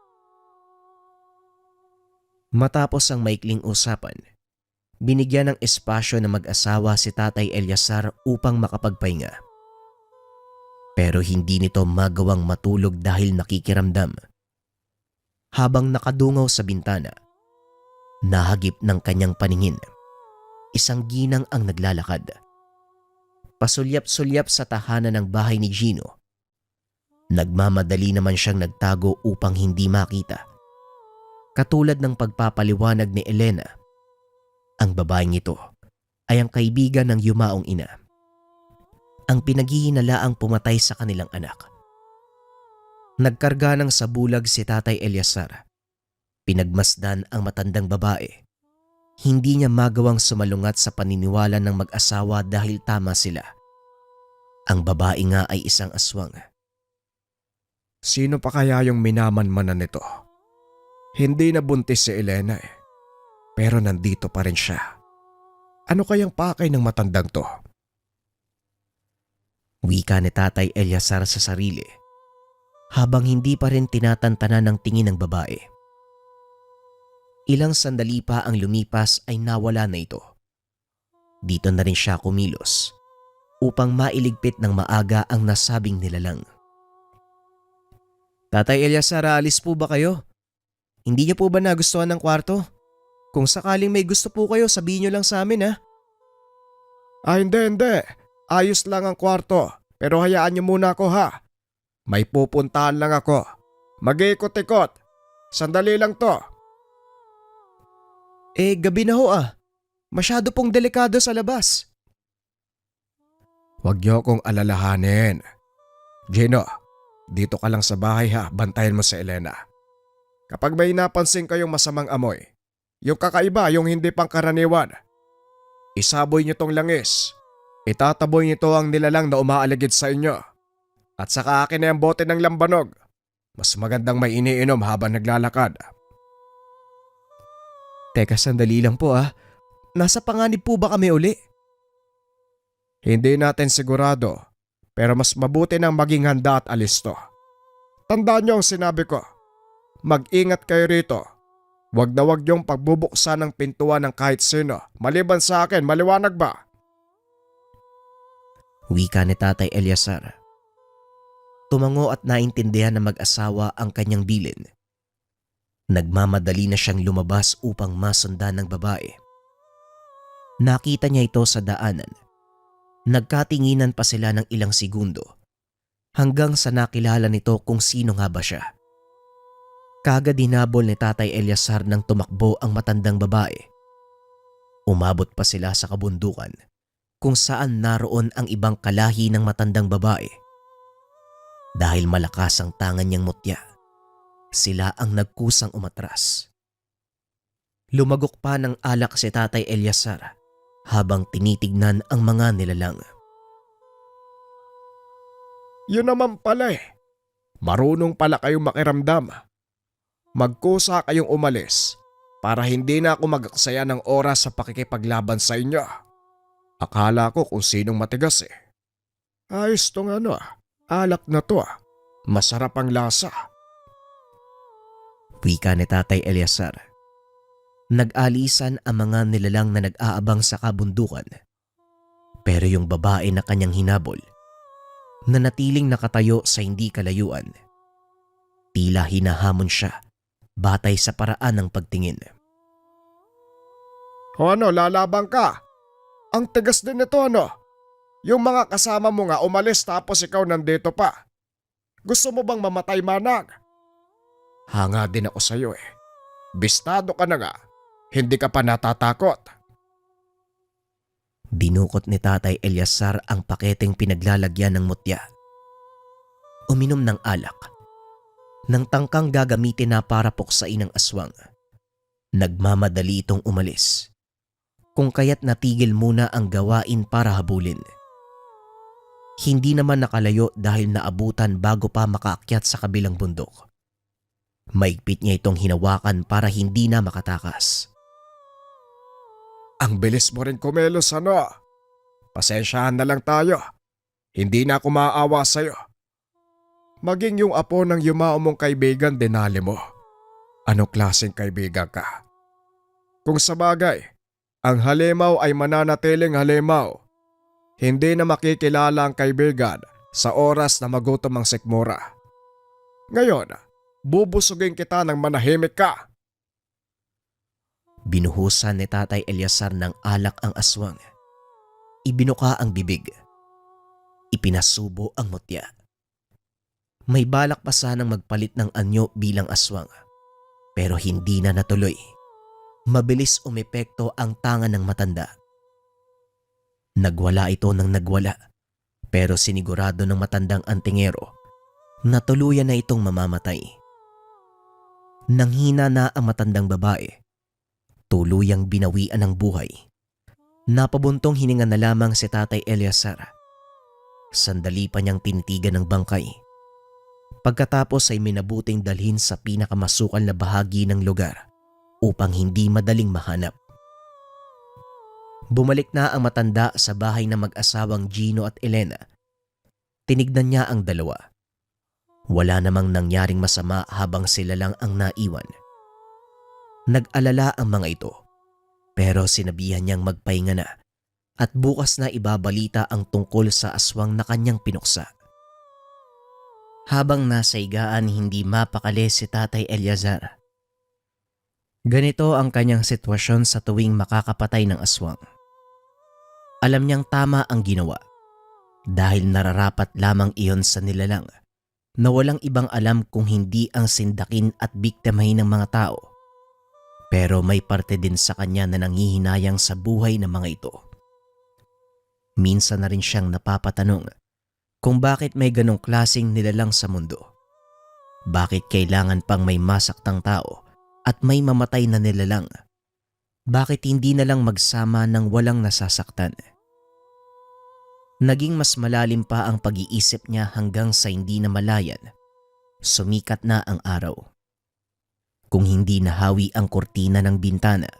Matapos ang maikling usapan, binigyan ng espasyo ng mag-asawa si Tatay Eliazar upang makapagpahinga. Pero hindi nito magawang matulog dahil nakikiramdam. Habang nakadungaw sa bintana, nahagip ng kanyang paningin. Isang ginang ang naglalakad. Pasulyap-sulyap sa tahanan ng bahay ni Gino. Nagmamadali naman siyang nagtago upang hindi makita. Katulad ng pagpapaliwanag ni Elena, ang babaeng ito ay ang kaibigan ng yumaong ina. Ang pinaghihinalaang pumatay sa kanilang anak. Nagkarga ng sabulag si Tatay Eliazar. Pinagmasdan ang matandang babae. Hindi niya magawang sumalungat sa paniniwala ng mag-asawa dahil tama sila. Ang babae nga ay isang aswang. Sino pa kaya yung minamanmanan nito? Hindi na buntis si Elena eh. Pero nandito pa rin siya. Ano kayang pakay ng matandang to? Wika ni Tatay Eliazar sa sarili, habang hindi pa rin tinatantanan ng tingin ng babae. Ilang sandali pa ang lumipas ay nawala na ito. Dito na rin siya kumilos upang mailigpit ng maaga ang nasabing nilalang. Tatay Eliazar, alis po ba kayo? Hindi niyo po ba nagustuhan ng kwarto? Kung sakaling may gusto po kayo, sabihin niyo lang sa amin ha. Hindi. Ayos lang ang kwarto. Pero hayaan niyo muna ako ha. May pupuntahan lang ako. Mag-ikot-ikot. Sandali lang to. Gabi na ho ah. Masyado pong delikado sa labas. Huwag niyo akong alalahanin. Gino, dito ka lang sa bahay ha. Bantayan mo si Elena. Kapag may napansin kayong masamang amoy, yung kakaiba, yung hindi pangkaraniwan, isaboy niyo tong langis. Itataboy nito ang nilalang na umaaligid sa inyo. At saka akin na yung bote ng lambanog. Mas magandang may iniinom habang naglalakad. Teka, sandali lang po ah. Nasa panganib po ba kami uli? Hindi natin sigurado, pero mas mabuti nang maging handa at alisto. Tandaan niyo ang sinabi ko. Mag-ingat kayo rito. Huwag na huwag yung pagbubuksan ng pintuan ng kahit sino. Maliban sa akin, maliwanag ba? Wika ni Tatay Eliazar. Tumango at naintindihan ng mag-asawa ang kanyang bilin. Nagmamadali na siyang lumabas upang masundan ng babae. Nakita niya ito sa daanan. Nagkatinginan pa sila ng ilang segundo hanggang sa nakilala nito kung sino nga ba siya. Kaagad hinabol ni Tatay Eliazar nang tumakbo ang matandang babae. Umabot pa sila sa kabundukan kung saan naroon ang ibang kalahi ng matandang babae. Dahil malakas ang tangan niyang mutya, sila ang nagkusang umatras. Lumagok pa ng alak si Tatay Eliazar habang tinitignan ang mga nilalang. Yun naman pala eh. Marunong pala kayong makiramdam. Magkusa kayong umalis para hindi na ako mag-aksaya ng oras sa pakikipaglaban sa inyo. Akala ko kung sinong matigas eh. Ayos tong alak na to ah. Masarap ang lasa. Wika ni Tatay Eliazar. Nag-alisan ang mga nilalang na nag-aabang sa kabundukan. Pero yung babae na kanyang hinabol, nanatiling nakatayo sa hindi kalayuan. Tila hinahamon siya batay sa paraan ng pagtingin. O lalabang ka? Ang tigas din nito Yung mga kasama mo nga umalis tapos ikaw nandito pa. Gusto mo bang mamatay manang? Hanga din ako sa'yo eh. Bistado ka na nga. Hindi ka pa natatakot? Dinukot ni Tatay Eliazar ang paketeng pinaglalagyan ng mutya. Uminom ng alak. Nang tangkang gagamitin na para puksain ang aswang, nagmamadali itong umalis. Kung kaya't natigil muna ang gawain para habulin. Hindi naman nakalayo dahil naabutan bago pa makaakyat sa kabilang bundok. Maigpit niya itong hinawakan para hindi na makatakas. Ang bilis mo rin kumelos, ano? Pasensyahan na lang tayo. Hindi na ako maaawa sa'yo. Maging yung apo ng yumao mong kaibigan dinali mo. Anong klaseng kaibigan ka? Kung sabagay, ang halimaw ay mananatiling halimaw. Hindi na makikilala ang kaibigan sa oras na magutom ang sikmura. Ngayon, bubusugin kita ng manahimik ka. Binuhusan ni Tatay Eliazar ng alak ang aswang. Ibinuka ang bibig. Ipinasubo ang mutya. May balak pa sanang magpalit ng anyo bilang aswang, pero hindi na natuloy. Mabilis umepekto ang tangan ng matanda. Nagwala ito ng nagwala, pero sinigurado ng matandang antingero na tuluyan na itong mamamatay. Nanghina na ang matandang babae. Tuluyang binawian ng buhay. Napabuntong hininga na lamang si Tatay Eliazar. Sandali pa niyang tinitigan ng bangkay. Pagkatapos ay minabuting dalhin sa pinakamasukal na bahagi ng lugar upang hindi madaling mahanap. Bumalik na ang matanda sa bahay ng mag-asawang Gino at Elena. Tinignan niya ang dalawa. Wala namang nangyaring masama habang sila lang ang naiwan. Nag-alala ang mga ito, pero sinabihan niyang magpahinga na at bukas na ibabalita ang tungkol sa aswang na kanyang pinuksa. Habang nasa higaan, hindi mapakali si Tatay Eliazar. Ganito ang kanyang sitwasyon sa tuwing makakapatay ng aswang. Alam niyang tama ang ginawa dahil nararapat lamang iyon sa nilalang na walang ibang alam kung hindi ang sindakin at biktimahin ng mga tao. Pero may parte din sa kanya na nanghihinayang sa buhay ng mga ito. Minsan na rin siyang napapatanong kung bakit may ganong klaseng nilalang sa mundo. Bakit kailangan pang may masaktang tao at may mamatay na nilalang? Bakit hindi na lang magsama ng walang nasasaktan? Naging mas malalim pa ang pag-iisip niya hanggang sa hindi na malayan. Sumikat na ang araw. Kung hindi nahawi ang kurtina ng bintana,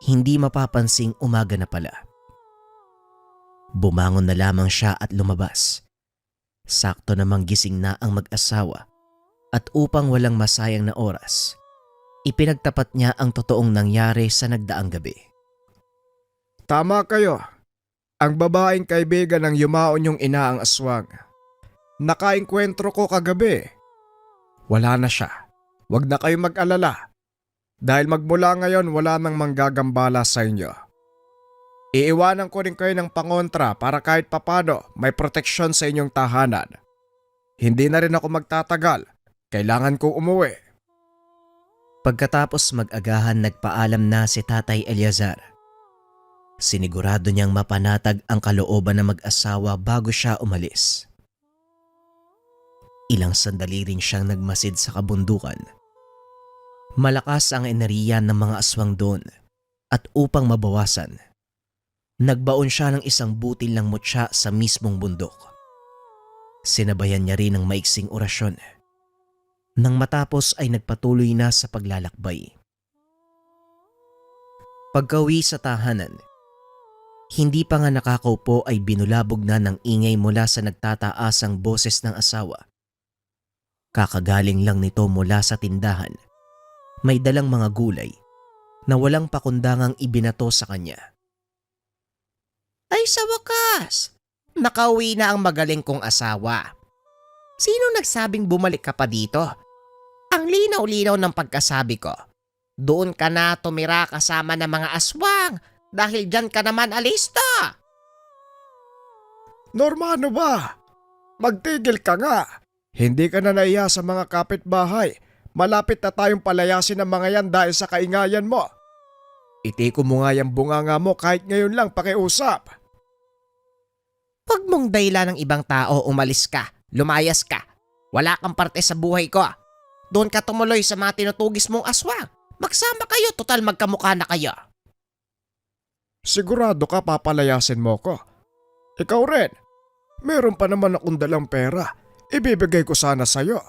hindi mapapansing umaga na pala. Bumangon na lamang siya at lumabas. Sakto namang gising na ang mag-asawa at upang walang masayang na oras, ipinagtapat niya ang totoong nangyari sa nagdaang gabi. Tama kayo. Ang babaeng kaibigan ng yumao niyong ina ang aswang. Nakaengkwentro ko kagabi. Wala na siya. Huwag na kayong mag-alala. Dahil magmula ngayon wala nang manggagambala sa inyo. Iiwanan ko rin kayo ng pangontra para kahit papano may proteksyon sa inyong tahanan. Hindi na rin ako magtatagal. Kailangan ko umuwi. Pagkatapos mag-agahan, nagpaalam na si Tatay Eliazar. Sinigurado niyang mapanatag ang kalooban ng mag-asawa bago siya umalis. Ilang sandali rin siyang nagmasid sa kabundukan. Malakas ang enerhiya ng mga aswang doon at upang mabawasan, nagbaon siya ng isang butil ng mutya sa mismong bundok. Sinabayan niya rin ng maiksing orasyon. Nang matapos ay nagpatuloy na sa paglalakbay. Pagkauwi sa tahanan, hindi pa nga nakakaupo ay binulabog na ng ingay mula sa nagtataasang boses ng asawa. Kakagaling lang nito mula sa tindahan. May dalang mga gulay na walang pakundangang ibinato sa kanya. Ay sa wakas, nakauwi na ang magaling kong asawa. Sino nagsabing bumalik ka pa dito? Ang linaw-linaw ng pagkasabi ko. Doon ka na tumira kasama ng mga aswang dahil dyan ka naman alista. Norma, ano ba? Magtigil ka nga. Hindi ka na naiya sa mga kapitbahay. Malapit na tayong palayasin ng mga yan dahil sa kaingayan mo. Itiko mo nga yung bunganga mo kahit ngayon lang pakiusap. Huwag mong dahilan ng ibang tao, umalis ka, lumayas ka. Wala kang parte sa buhay ko. Doon ka tumuloy sa mga tinutugis mong aswang. Magsama kayo, total magkamukha na kayo. Sigurado ka papalayasin mo ko. Ikaw rin. Meron pa naman akong dalang pera. Ibibigay ko sana sa'yo.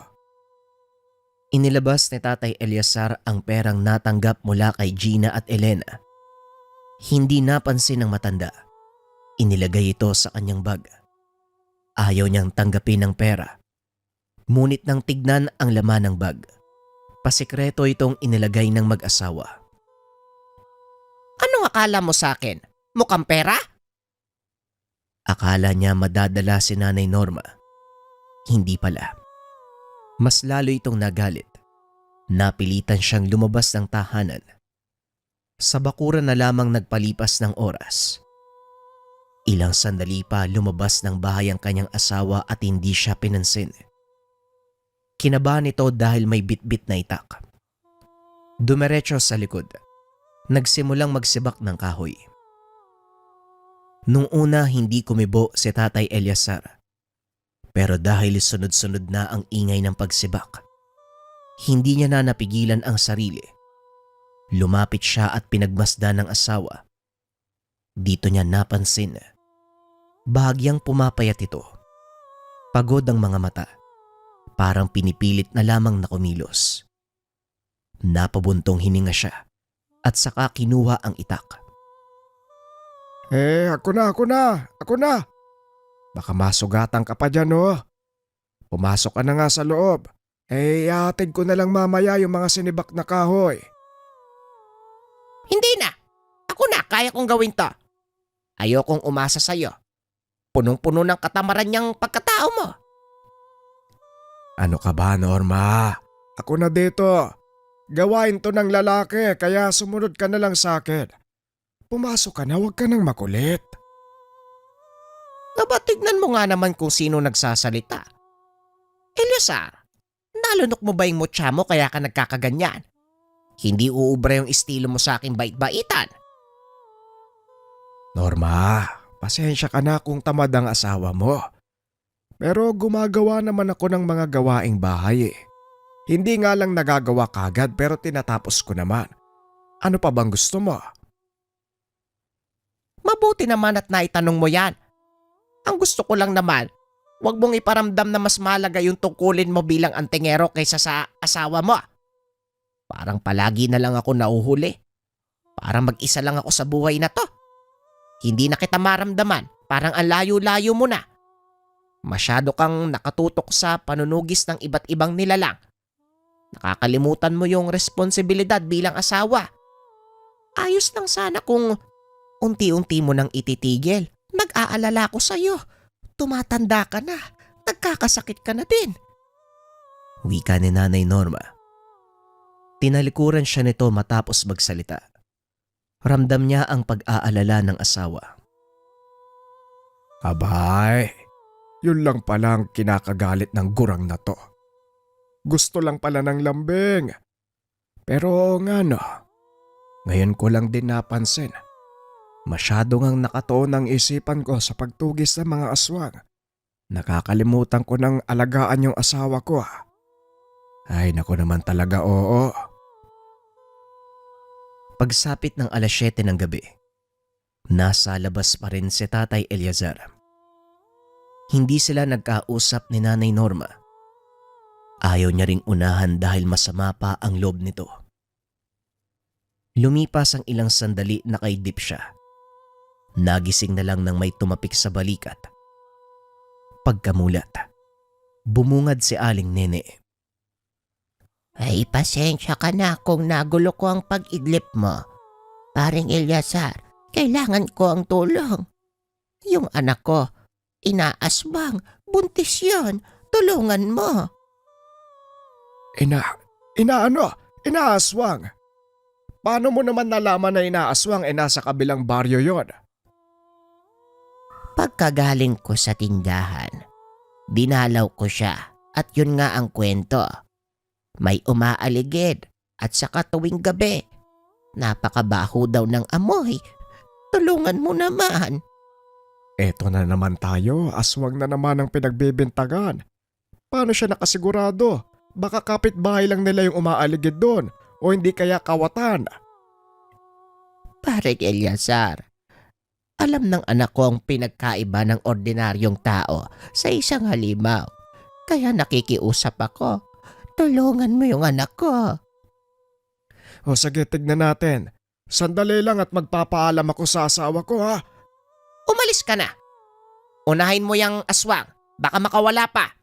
Inilabas ni Tatay Eliazar ang perang natanggap mula kay Gina at Elena. Hindi napansin ng matanda. Inilagay ito sa kanyang bag. Ayaw niyang tanggapin ng pera. Ngunit nang tignan ang laman ng bag, pasikreto itong inilagay ng mag-asawa. Anong akala mo sa akin? Mukhang pera? Akala niya madadala si Nanay Norma. Hindi pala. Mas lalo itong nagalit. Napilitan siyang lumabas ng tahanan. Sa bakuran na lamang nagpalipas ng oras. Ilang sandali pa lumabas ng bahay ang kanyang asawa at hindi siya pinansin. Kinabahan ito dahil may bitbit na itak. Dumiretso sa likod. Nagsimulang magsibak ng kahoy. Nung una hindi kumibo si Tatay Eliazar. Pero dahil sunod-sunod na ang ingay ng pagsibak, hindi niya na napigilan ang sarili. Lumapit siya at pinagmasdan ng asawa. Dito niya napansin. Bahagyang pumapayat ito. Pagod ang mga mata. Parang pinipilit na lamang na kumilos. Napabuntong hininga siya at saka kinuha ang itak. Ako na. Baka masugatan ka pa dyan, oh. Pumasok ka na nga sa loob. Ihatid ko na lang mamaya yung mga sinibak na kahoy. Hindi na. Ako na, kaya kong gawin to. Ayokong umasa sa'yo. Punong-puno ng katamaran niyang pagkatao mo. Ano ka ba, Norma? Ako na dito. Gawain to ng lalaki kaya sumunod ka na lang sa akin. Pumasok ka na, huwag ka nang makulit. Aba, tignan mo nga naman kung sino nagsasalita. Eliazar, nalunok mo ba yung mutya mo kaya ka nagkakaganyan? Hindi uubra yung estilo mo sa aking bait-baitan. Norma, pasensya ka na kung tamad ang asawa mo. Pero gumagawa naman ako ng mga gawaing bahay eh. Hindi nga lang nagagawa kagad pero tinatapos ko naman. Ano pa bang gusto mo? Mabuti naman at naitanong mo yan. Ang gusto ko lang naman, huwag mong iparamdam na mas mahalaga yung tungkulin mo bilang antingero kaysa sa asawa mo. Parang palagi na lang ako nauhuli. Parang mag-isa lang ako sa buhay na to. Hindi na kita maramdaman, parang ang layo-layo mo na. Masyado kang nakatutok sa panunugis ng iba't ibang nilalang. Nakakalimutan mo yung responsibilidad bilang asawa. Ayos lang sana kung unti-unti mo nang ititigil. Nag-aalala ko sa'yo. Tumatanda ka na. Nagkakasakit ka na din. Wika ni Nanay Norma. Tinalikuran siya nito matapos magsalita. Ramdam niya ang pag-aalala ng asawa. Abay, yun lang pala ang kinakagalit ng gurang na to. Gusto lang pala ng lambing. Pero nga no, ngayon ko lang din napansin. Masyado ngang nakatuon ang isipan ko sa pagtugis ng mga aswang. Nakakalimutan ko ng alagaan yung asawa ko. Ay naku naman talaga, oo. Pagsapit ng 7:00 ng gabi, nasa labas pa rin si Tatay Eliazar. Hindi sila nagkausap ni Nanay Norma. Ayaw niya ring unahan dahil masama pa ang loob nito. Lumipas ang ilang sandali nakaidip siya. Nagising na lang nang may tumapik sa balikat. Pagkamulat, bumungad si Aling Nene. Ay, pasensya ka na kung nagulo ko ang pag-idlip mo. Paring Eliazar, kailangan ko ang tulong. Yung anak ko, inaasbang, buntis yun. Tulungan mo. Inaaswang? Paano mo naman nalaman na inaaswang nasa kabilang baryo yon? Pagkagaling ko sa tindahan, dinalaw ko siya at yun nga ang kwento. May umaaligid at saka tuwing gabi, Napakabaho daw ng amoy. Tulungan mo naman. Eto na naman tayo, aswang na naman ang pinagbibintagan. Paano siya nakasigurado? Baka kapitbahay lang nila yung umaaligid doon o hindi kaya kawatan. Pare Eliazar, alam ng anak ko ang pinagkaiba ng ordinaryong tao sa isang halimaw. Kaya nakikiusap ako. Tulungan mo yung anak ko. O sige, tignan natin. Sandali lang at magpapaalam ako sa asawa ko ha. Umalis ka na. Unahin mo yung aswang. Baka makawala pa.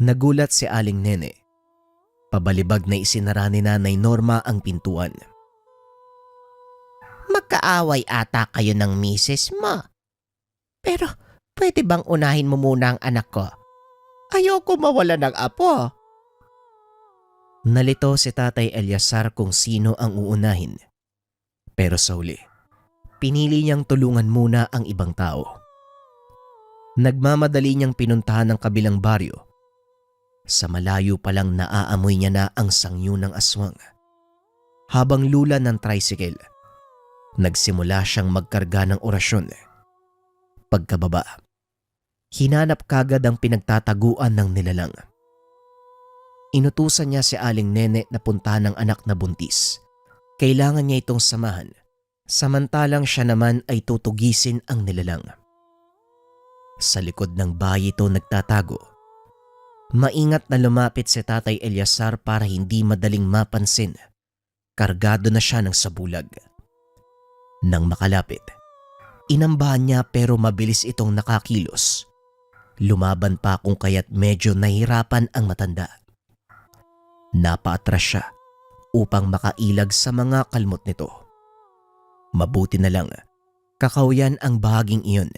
Nagulat si Aling Nene. Pabalibag na isinara ni Nanay Norma ang pintuan. Magkaaway ata kayo ng misis mo. Pero pwede bang unahin mo muna ang anak ko? Ayoko mawala ng apo. Nalito si Tatay Eliazar kung sino ang uunahin. Pero sa huli, pinili niyang tulungan muna ang ibang tao. Nagmamadali niyang pinuntahan ang kabilang baryo. Sa malayo pa lang naaamoy niya na ang sangyo ng aswang. Habang lula ng tricycle, nagsimula siyang magkarga ng orasyon. Pagkababa, hinanap kagad ang pinagtataguan ng nilalang. Inutusan niya si Aling Nene na puntahan ng anak na buntis. Kailangan niya itong samahan, samantalang siya naman ay tutugisin ang nilalang. Sa likod ng bahay ito nagtatago. Maingat na lumapit si Tatay Eliazar para hindi madaling mapansin. Kargado na siya ng sabulag. Nang makalapit, inambahan niya pero mabilis itong nakakilos. Lumaban pa kung kaya't medyo nahirapan ang matanda. Napaatras siya upang makailag sa mga kalmot nito. Mabuti na lang, kakauyan ang bahaging iyon.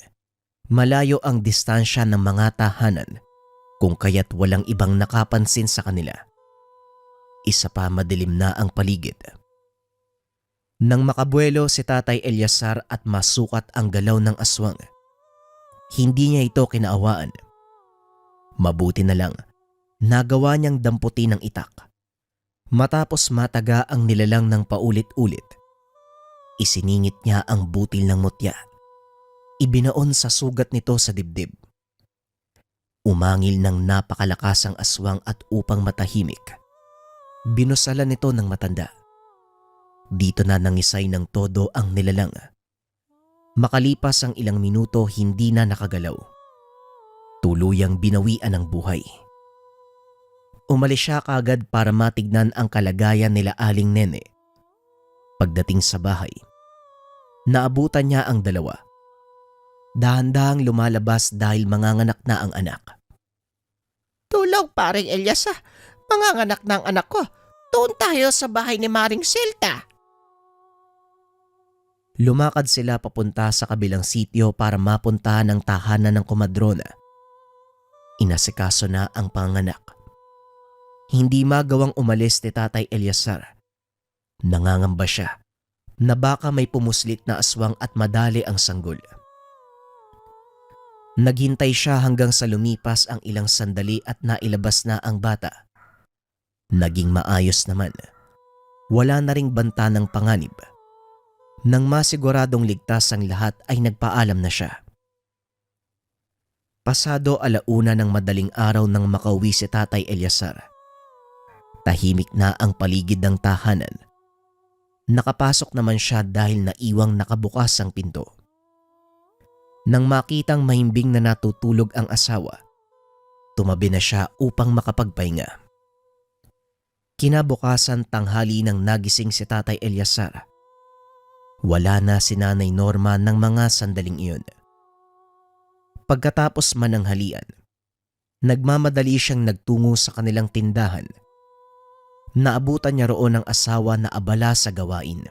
Malayo ang distansya ng mga tahanan kung kaya't walang ibang nakapansin sa kanila. Isa pa madilim na ang paligid. Nang makabuelo si Tatay Eliazar at masukat ang galaw ng aswang, hindi niya ito kinaawaan. Mabuti na lang, nagawa niyang damputi ng itak. Matapos mataga ang nilalang ng paulit-ulit, isiningit niya ang butil ng mutya. Ibinaon sa sugat nito sa dibdib. Umangil ng napakalakas ang aswang at upang matahimik, binusalan nito ng matanda. Dito na nangisay ng todo ang nilalang. Makalipas ang ilang minuto hindi na nakagalaw. Tuluyang binawian ng buhay. Umalis siya kaagad para matignan ang kalagayan nila Aling Nene. Pagdating sa bahay, naabutan niya ang dalawa. Dahan-dahang lumalabas dahil manganganak na ang anak. Tulog, paring Elias. Manganganak na ang anak ko. Doon tayo sa bahay ni Maring Silta. Lumakad sila papunta sa kabilang sitio para mapuntahan ang tahanan ng komadrona. Inasikaso na ang panganak. Hindi magawang umalis ni Tatay Eliazar. Nangangamba siya na baka may pumuslit na aswang at madali ang sanggol. Naghintay siya hanggang sa lumipas ang ilang sandali at nailabas na ang bata. Naging maayos naman. Wala na ring banta ng panganib. Nang masiguradong ligtas ang lahat ay nagpaalam na siya. Pasado 1:00 ng madaling araw nang makauwi si Tatay Eliazar. Tahimik na ang paligid ng tahanan. Nakapasok naman siya dahil naiwang nakabukas ang pinto. Nang makitang mahimbing na natutulog ang asawa, tumabi na siya upang makapagpahinga. Kinabukasan tanghali nang nagising si Tatay Eliazar. Wala na si Nanay Norma ng mga sandaling iyon. Pagkatapos mananghalian, nagmamadali siyang nagtungo sa kanilang tindahan. Naabutan niya roon ang asawa na abala sa gawain.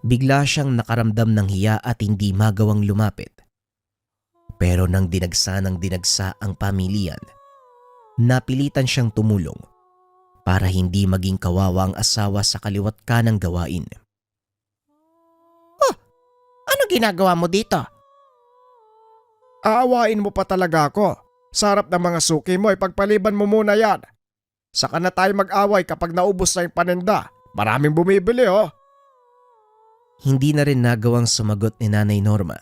Bigla siyang nakaramdam ng hiya at hindi magawang lumapit. Pero nang dinagsa ang pamilyan, napilitan siyang tumulong para hindi maging kawawa ang asawa sa kaliwat kanang gawain. Ano ginagawa mo dito? Aawain mo pa talaga ako. Sa harap ng mga suki mo, ipagpaliban mo muna yan. Saka na tayo mag-away kapag naubos na yung paninda. Maraming bumibili oh. Hindi na rin nagawang sumagot ni Nanay Norma.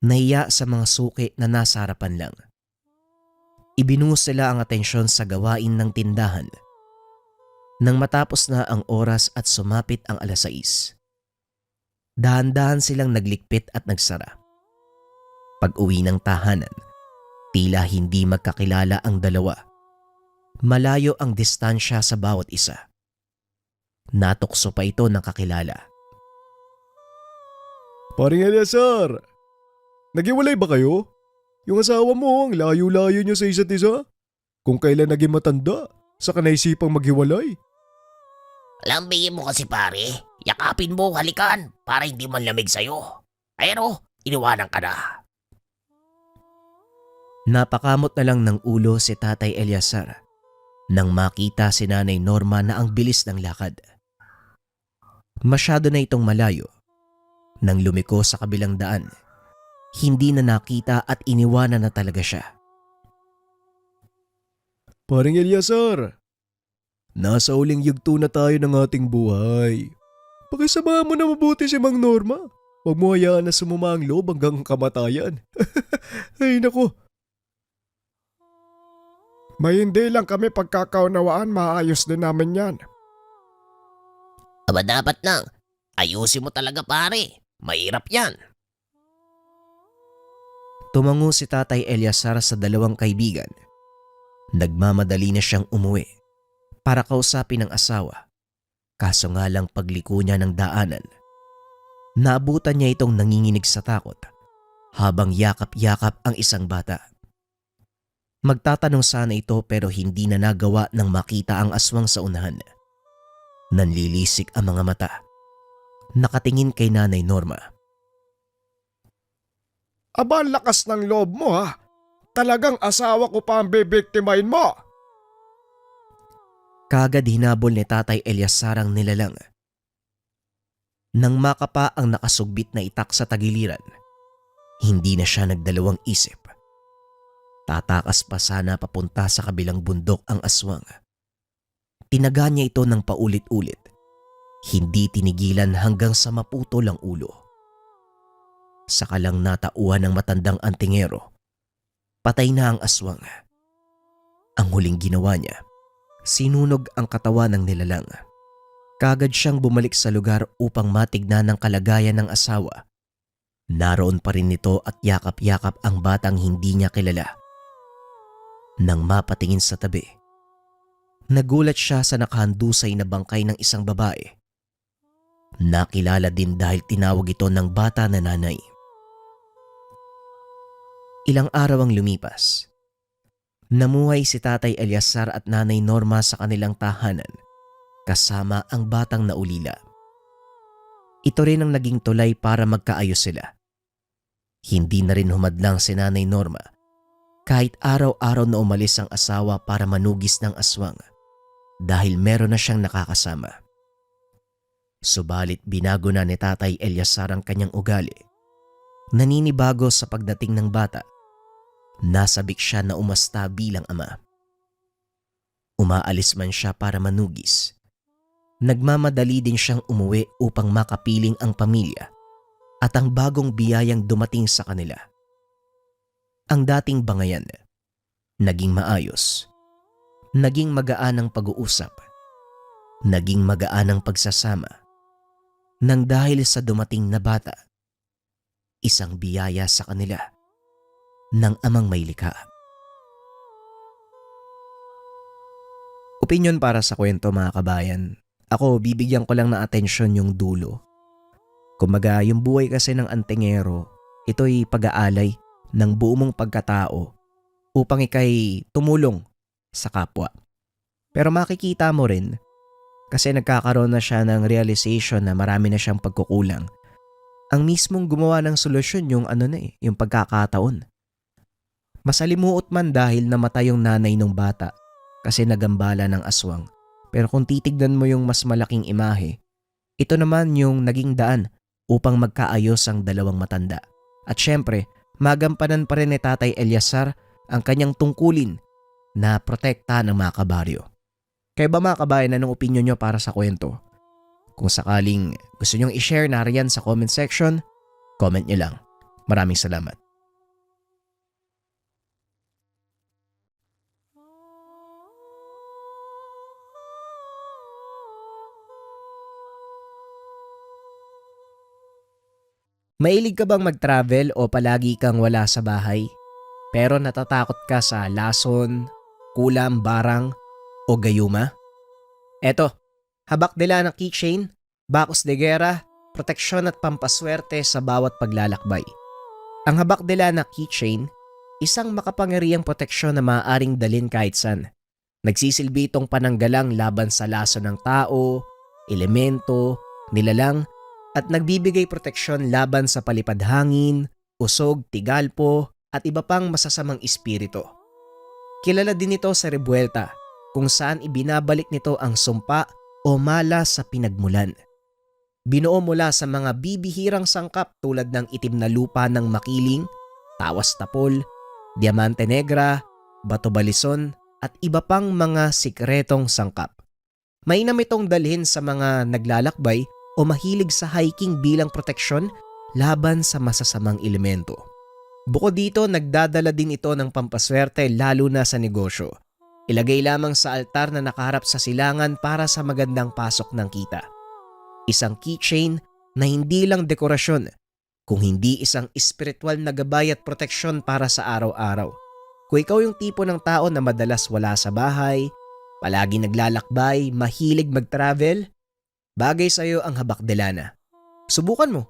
Nahiya sa mga suki na nasa harapan lang. Ibinuhos nila ang atensyon sa gawain ng tindahan. Nang matapos na ang oras at sumapit ang 6:00, dahan-dahan silang naglikpit at nagsara. Pag-uwi ng tahanan, tila hindi magkakilala ang dalawa. Malayo ang distansya sa bawat isa. Natukso pa ito ng kakilala. Paring Eliasar, naghiwalay ba kayo? Yung asawa mo, ang layo-layo niyo sa isa't isa. Kung kailan naging matanda, saka naisipang maghiwalay. Lambingin mo kasi pare. Yakapin mo, halikan, para hindi man lamig sa'yo. Pero, iniwanan ka na. Napakamot na lang ng ulo si Tatay Eliasar nang makita si Nanay Norma na ang bilis ng lakad. Masyado na itong malayo. Nang lumiko sa kabilang daan, hindi na nakita at iniwanan na talaga siya. Paring Eliasar, nasa uling yugto na tayo ng ating buhay. Pakisamahan mo na mabuti si Mang Norma. Huwag mo hayaan na sumuma ang loob hanggang kamatayan. Ay nako. May hindi lang kami pagkakaunawaan, maayos din namin yan. Aba dapat lang. Ayusin mo talaga pare. Mahirap yan. Tumango si Tatay Eliasar sa dalawang kaibigan. Nagmamadali na siyang umuwi para kausapin ang asawa. Kaso nga lang pagliko niya ng daanan, naabutan niya itong nanginginig sa takot habang yakap-yakap ang isang bata. Magtatanong sana ito pero hindi na nagawa nang makita ang aswang sa unahan. Nanlilisik ang mga mata. Nakatingin kay Nanay Norma. Aba, lakas ng loob mo ha. Talagang asawa ko pa ang bibiktimahin mo. Kagad hinabol ni Tatay Eliasar ang nilalang. Nang makapa ang nakasugbit na itak sa tagiliran, hindi na siya nagdalawang isip. Tatakas pa sana papunta sa kabilang bundok ang aswang. Tinaga niya ito ng paulit-ulit. Hindi tinigilan hanggang sa maputol ang ulo. Saka lang natauhan ng matandang antingero. Patay na ang aswang. Ang huling ginawa niya, sinunog ang katawan ng nilalang. Kagad siyang bumalik sa lugar upang matignan ang kalagayan ng asawa. Naroon pa rin nito at yakap-yakap ang batang hindi niya kilala. Nang mapatingin sa tabi, nagulat siya sa nakahandusay na bangkay ng isang babae. Nakilala din dahil tinawag ito ng bata na nanay. Ilang araw ang lumipas. Namuhay si Tatay Eliasar at Nanay Norma sa kanilang tahanan kasama ang batang naulila. Ito rin ang naging tulay para magkaayos sila. Hindi na rin humadlang si Nanay Norma kahit araw-araw na umalis ang asawa para manugis ng aswang dahil meron na siyang nakakasama. Subalit binago na ni Tatay Eliasar ang kanyang ugali. Naninibago sa pagdating ng bata. Nasabik siya na umasta bilang ama. Umaalis man siya para manugis. Nagmamadali din siyang umuwi upang makapiling ang pamilya at ang bagong biyayang dumating sa kanila. Ang dating bangayan, naging maayos. Naging magaan ang pag-uusap. Naging magaan ang pagsasama. Nang dahil sa dumating na bata, isang biyaya sa kanila ng amang may likha. Opinyon para sa kwento mga kabayan. Ako bibigyan ko lang ng atensyon yung dulo. Kumbaga yung buhay kasi ng antingero, ito'y pag-aalay ng buo mong pagkatao upang ikay tumulong sa kapwa. Pero makikita mo rin kasi nagkakaroon na siya ng realization na marami na siyang pagkukulang. Ang mismong gumawa ng solusyon yung yung pagkakataon. Masalimuot man dahil namatay yung nanay ng bata kasi nagambala ng aswang. Pero kung titignan mo yung mas malaking imahe, ito naman yung naging daan upang magkaayos ang dalawang matanda. At syempre, magampanan pa rin ni Tatay Eliasar ang kanyang tungkulin na protekta ng mga kabaryo. Kayo ba mga kabayan, anong opinion nyo para sa kwento? Kung sakaling gusto nyong i-share, nariyan sa comment section, comment nyo lang. Maraming salamat. Mahilig ka bang mag-travel o palagi kang wala sa bahay? Pero natatakot ka sa lason, kulam, barang o gayuma? Eto, habak nila ng keychain, bakos de gera, proteksyon at pampaswerte sa bawat paglalakbay. Ang habak nila na keychain, isang makapangyarihang proteksyon na maaaring dalhin kahit saan. Nagsisilbi itong pananggalang laban sa laso ng tao, elemento, nilalang, at nagbibigay proteksyon laban sa palipad hangin, usog, tigalpo, at iba pang masasamang espiritu. Kilala din ito sa Rebuelta, kung saan ibinabalik nito ang sumpa o malas sa pinagmulan. Binuo mula sa mga bibihirang sangkap tulad ng itim na lupa ng makiling, tawas tapol, diamante negra, bato balison, at iba pang mga sikretong sangkap. Mainam itong dalhin sa mga naglalakbay o mahilig sa hiking bilang proteksyon laban sa masasamang elemento. Bukod dito, nagdadala din ito ng pampaswerte lalo na sa negosyo. Ilagay lamang sa altar na nakaharap sa silangan para sa magandang pasok ng kita. Isang keychain na hindi lang dekorasyon, kung hindi isang espiritual na gabay at proteksyon para sa araw-araw. Kung ikaw yung tipo ng tao na madalas wala sa bahay, palagi naglalakbay, mahilig mag-travel, bagay sa'yo ang habak de lana. Subukan mo.